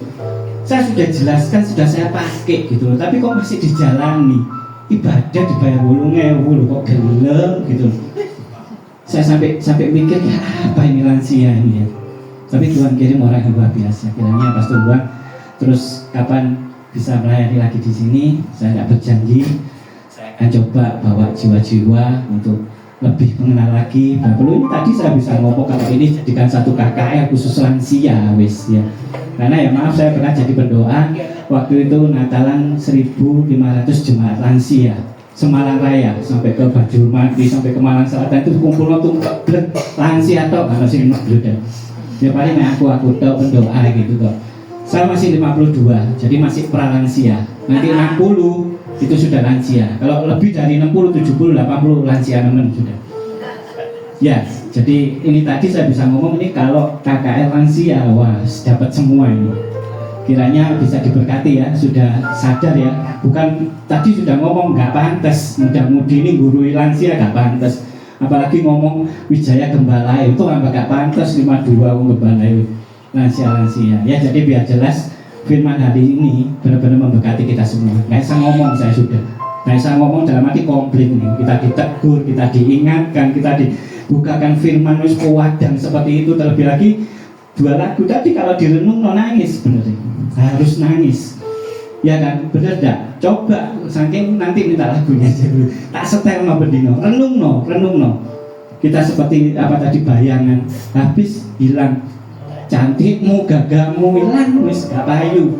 S1: Saya sudah jelaskan, sudah saya pakai gitu loh, tapi kok masih dijalani. Ibadah dibayar 8.000 kok gelem gitu loh. Saya sampai mikir ya apa ini lansia ini ya. Tapi Tuhan kirim orang yang luar biasa. Kiranya Pastor Buang terus kapan bisa melayani lagi di sini, saya tidak berjanji, saya akan coba bawa jiwa-jiwa untuk lebih mengenal lagi. Nah, perlu ini tadi saya bisa ngomong kalau ini jadikan satu KKR khusus lansia, wis ya. Karena ya maaf, saya pernah jadi pendoa waktu itu Natalan 1.500 jemaat lansia Semalang Raya sampai ke Bajulmati, sampai ke Malang Selatan, itu kumpul waktu lansia atau karena sini ngeblud ya paling aku tahu pendoa gitu kok. Saya masih 52, jadi masih pralansia. Nanti 60 itu sudah lansia. Kalau lebih dari 60, 70, 80 lansia nemen sudah. Ya, jadi ini tadi saya bisa ngomong ini kalau KKR lansia, wah dapat semua ini. Kiranya bisa diberkati ya, sudah sadar ya. Bukan tadi sudah ngomong nggak pantas, muda-mudi ini gurui lansia nggak pantas. Apalagi ngomong Wijaya Gembala itu nggak pantas 52 Gembala lansia-lansia ya. Jadi biar jelas firman hari ini benar-benar memberkati kita semua. Nggak usah ngomong, saya sudah nggak usah ngomong dalam arti komplit nih. Kita ditegur, kita diingatkan, kita dibukakan firman wis kuwadang seperti itu. Terlebih lagi 2 lagu tadi kalau direnung nangis bener, harus nangis ya kan, bener dah. Coba saking nanti minta lagunya aja dulu, tak setel no bendino, renung no. Kita seperti apa tadi bayangan, habis hilang. Cantikmu, gagahmu hilang, wis gak payu.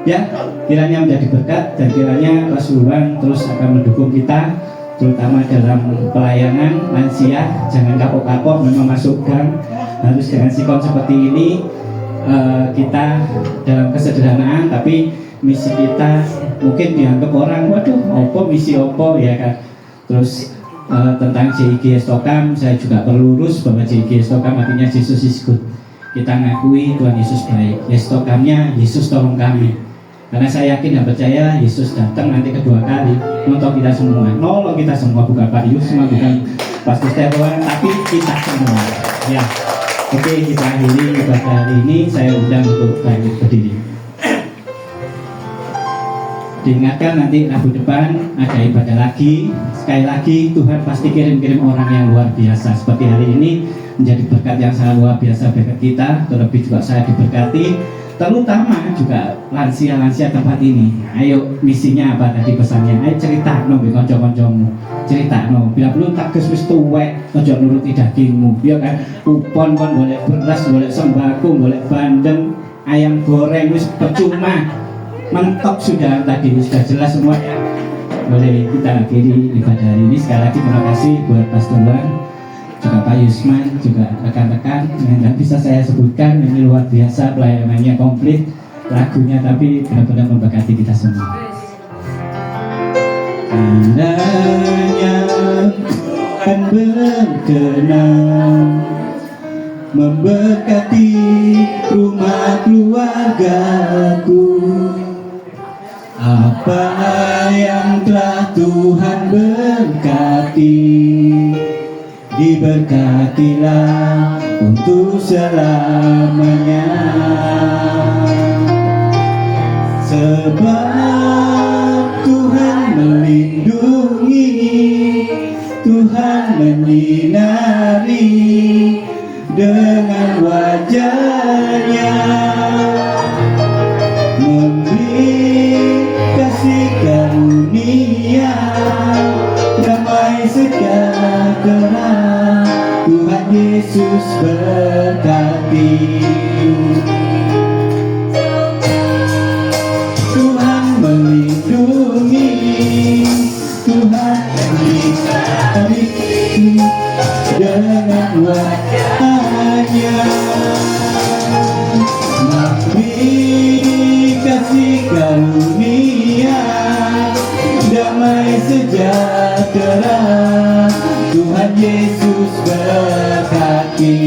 S1: Ya, kiranya menjadi berkat dan kiranya Rasulullah terus akan mendukung kita, terutama dalam pelayanan lansia. Jangan kapok-kapok, memang masuk gang harus dengan sikon seperti ini. Kita dalam kesederhanaan, tapi misi kita mungkin dianggap orang, waduh, opo misi opo ya kan. Terus tentang JIG Stokam, saya juga perlu lurus bahwa JIG Stokam artinya Jesus is good. Kita ngakui Tuhan Yesus baik. Yestokamnya Yesus tolong kami. Karena saya yakin dan percaya Yesus datang nanti kedua kali untuk kita semua. Nolong kita semua, bukan Pak Yusma, bukan Pastor Stefan, tapi kita semua. Ya, oke, kita akhiri ibadah hari ini. Saya undang untuk bangkit berdiri. Diingatkan nanti Rabu depan ada ibadah lagi. Sekali lagi Tuhan pasti kirim-kirim orang yang luar biasa. Seperti hari ini menjadi berkat yang sangat luar biasa bagi kita. Terlebih juga saya diberkati, terutama juga lansia-lansia tempat ini. Ayo misinya apa tadi pesannya? Ayo cerita no be kanca-kancamu. Cerita no. Bila belum tak wis tuwek, ojo nuruti dagingmu. Ya kan, kupon kon boleh beras, boleh sembako, boleh bandeng, ayam goreng wis percuma. Mentok sudah tadi, sudah jelas semua. Boleh kita akhiri ibadah hari ini. Sekali lagi terima kasih buat Pastor Wan, juga Pak Yusman, juga rekan-rekan yang tidak bisa saya sebutkan. Ini luar biasa, pelayanannya komplit, lagunya tapi benar-benar memberkati kita semua. Kiranya Tuhan berkenan memberkati rumah keluargaku. Apa yang telah Tuhan berkati, diberkatilah untuk selamanya. Sebab Tuhan melindungi, Tuhan menyinari dengan wajahnya, memberi kasih karunia, damai sejahtera. Tuhan Yesus berkati. Tuhan melindungi, Tuhan menyinari dengan wajahnya, memberi kasih karunia, damai sejahtera. Tuhan Yesus berkati.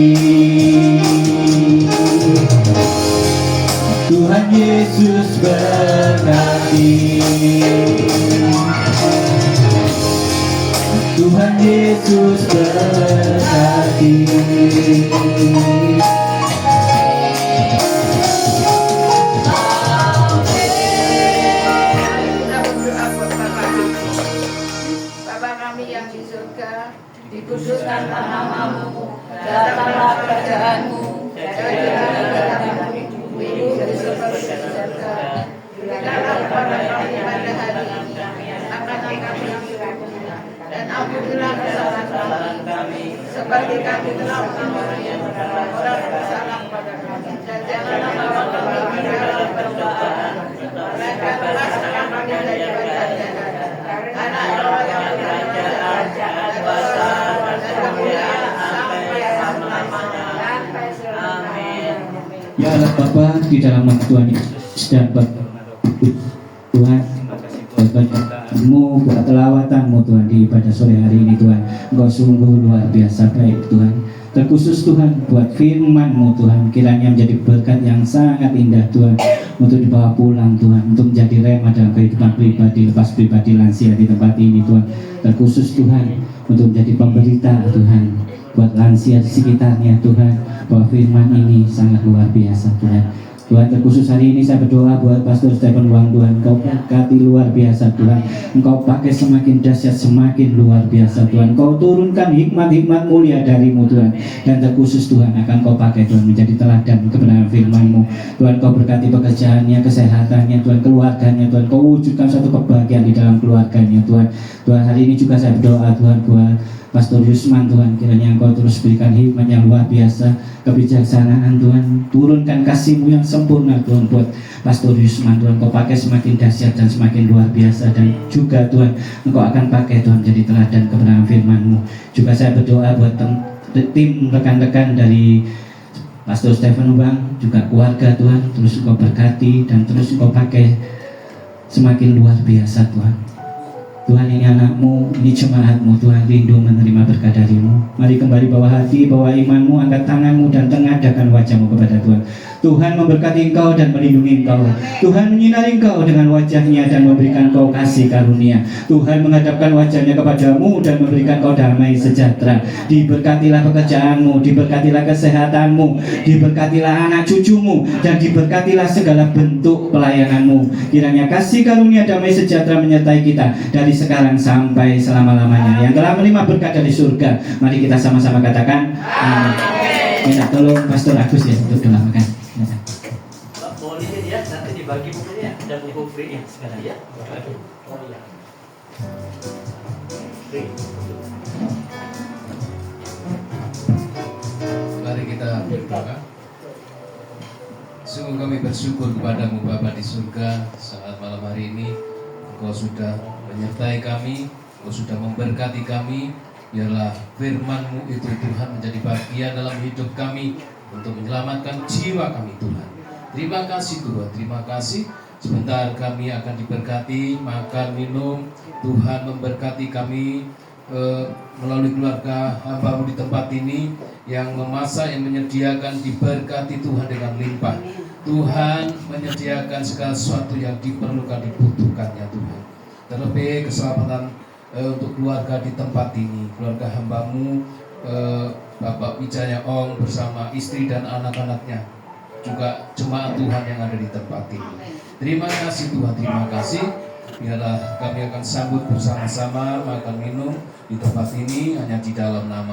S1: Tuhan Yesus berkati. Tuhan Yesus berkati.
S4: Kita berdoa buat Bapa kami. Bapa kami yang di surga, dikuduskan namamu, datanglah kerajaanmu, jadilah kami bumi seperti di surga. Berikanlah kepada kami pada hari ini akan kami dan ampunilah kesalahan kami seperti kami telah mengampuni orang yang bersalah kepada kami, dan janganlah membawa kami ke dalam pencobaan, melainkan bebaskan kami dari jahat. Karena Allah yang kerajaan, kuasa, dan kemuliaan sampai selama-lamanya. Amin.
S1: Ya Allah Bapa, di dalam nama Tuhan Yesus dan Bapa Tuhan, buat kelawatanmu Tuhan di ibadah sore hari ini Tuhan. Engkau sungguh luar biasa baik Tuhan. Terkhusus Tuhan buat firman-Mu Tuhan, kiranya menjadi berkat yang sangat indah Tuhan, untuk dibawa pulang Tuhan, untuk menjadi rema dalam kehidupan pribadi, lepas pribadi lansia di tempat ini Tuhan. Terkhusus Tuhan untuk menjadi pemberita Tuhan buat lansia di sekitarnya Tuhan, bahwa firman ini sangat luar biasa Tuhan. Tuhan, terkhusus hari ini saya berdoa buat Pastor Stephen Wang Tuhan, Engkau berkati luar biasa Tuhan. Engkau pakai semakin dahsyat, semakin luar biasa Tuhan. Engkau turunkan hikmat-hikmat mulia darimu Tuhan. Dan terkhusus Tuhan akan Engkau pakai Tuhan menjadi teladan kebenaran firman-Mu Tuhan. Engkau berkati pekerjaannya, kesehatannya Tuhan, keluarganya Tuhan. Engkau wujudkan satu kebahagiaan di dalam keluarganya Tuhan. Tuhan, hari ini juga saya berdoa Tuhan buat Pastor Yusman Tuhan, kiranya Engkau terus berikan hikmat yang luar biasa, kebijaksanaan Tuhan, turunkan kasih-Mu yang sempurna Tuhan buat Pastor Yusman Tuhan. Engkau pakai semakin dahsyat dan semakin luar biasa, dan juga Tuhan Engkau akan pakai Tuhan jadi teladan kebenaran firman-Mu. Juga saya berdoa buat tim rekan-rekan dari Pastor Stephen Bang, juga keluarga Tuhan, terus Engkau berkati dan terus Engkau pakai semakin luar biasa Tuhan. Tuhan, ini anak-Mu, ini jemaat-Mu Tuhan, rindu menerima berkat dari-Mu. Mari kembali bawa hati, bawa iman-Mu, angkat tangan-Mu dan tengadahkan wajah-Mu kepada Tuhan. Tuhan memberkati engkau dan melindungi engkau. Tuhan menyinari engkau dengan wajah-Nya dan memberikan engkau kasih karunia. Tuhan menghadapkan wajah-Nya kepadamu dan memberikan engkau damai sejahtera. Diberkatilah pekerjaan-Mu, diberkatilah kesehatan-Mu, diberkatilah anak cucu-Mu, dan diberkatilah segala bentuk pelayanan-Mu. Kiranya kasih karunia damai sejahtera menyertai kita dari sekarang sampai selama-lamanya. Yang telah menerima berkat dari surga, mari kita sama-sama katakan amin. Minta tolong Pastor Agus ya untuk doakan.
S2: Pak, boleh ya, nanti dibagi bukunya, ada buku free sekarang ya. Oh ya. Free.
S8: Mari kita berdoa. Sungguh kami bersyukur kepadamu Bapa di surga, saat malam hari ini Engkau sudah menyertai kami, Engkau sudah memberkati kami. Biarlah firman-Mu itu Tuhan menjadi bagian dalam hidup kami untuk menyelamatkan jiwa kami Tuhan. Terima kasih Tuhan, terima kasih. Sebentar kami akan diberkati, makan, minum. Tuhan memberkati kami melalui keluarga hamba-Mu di tempat ini, yang memasak, yang menyediakan, diberkati Tuhan dengan limpah. Tuhan menyediakan segala sesuatu yang diperlukan, dibutuhkannya Tuhan. Terlebih keselamatan untuk keluarga di tempat ini, keluarga hamba-Mu, Bapak Wijaya Ong bersama istri dan anak-anaknya, juga jemaat Tuhan yang ada di tempat ini. Terima kasih Tuhan, terima kasih. Biarlah kami akan sambut bersama-sama makan minum di tempat ini hanya di dalam nama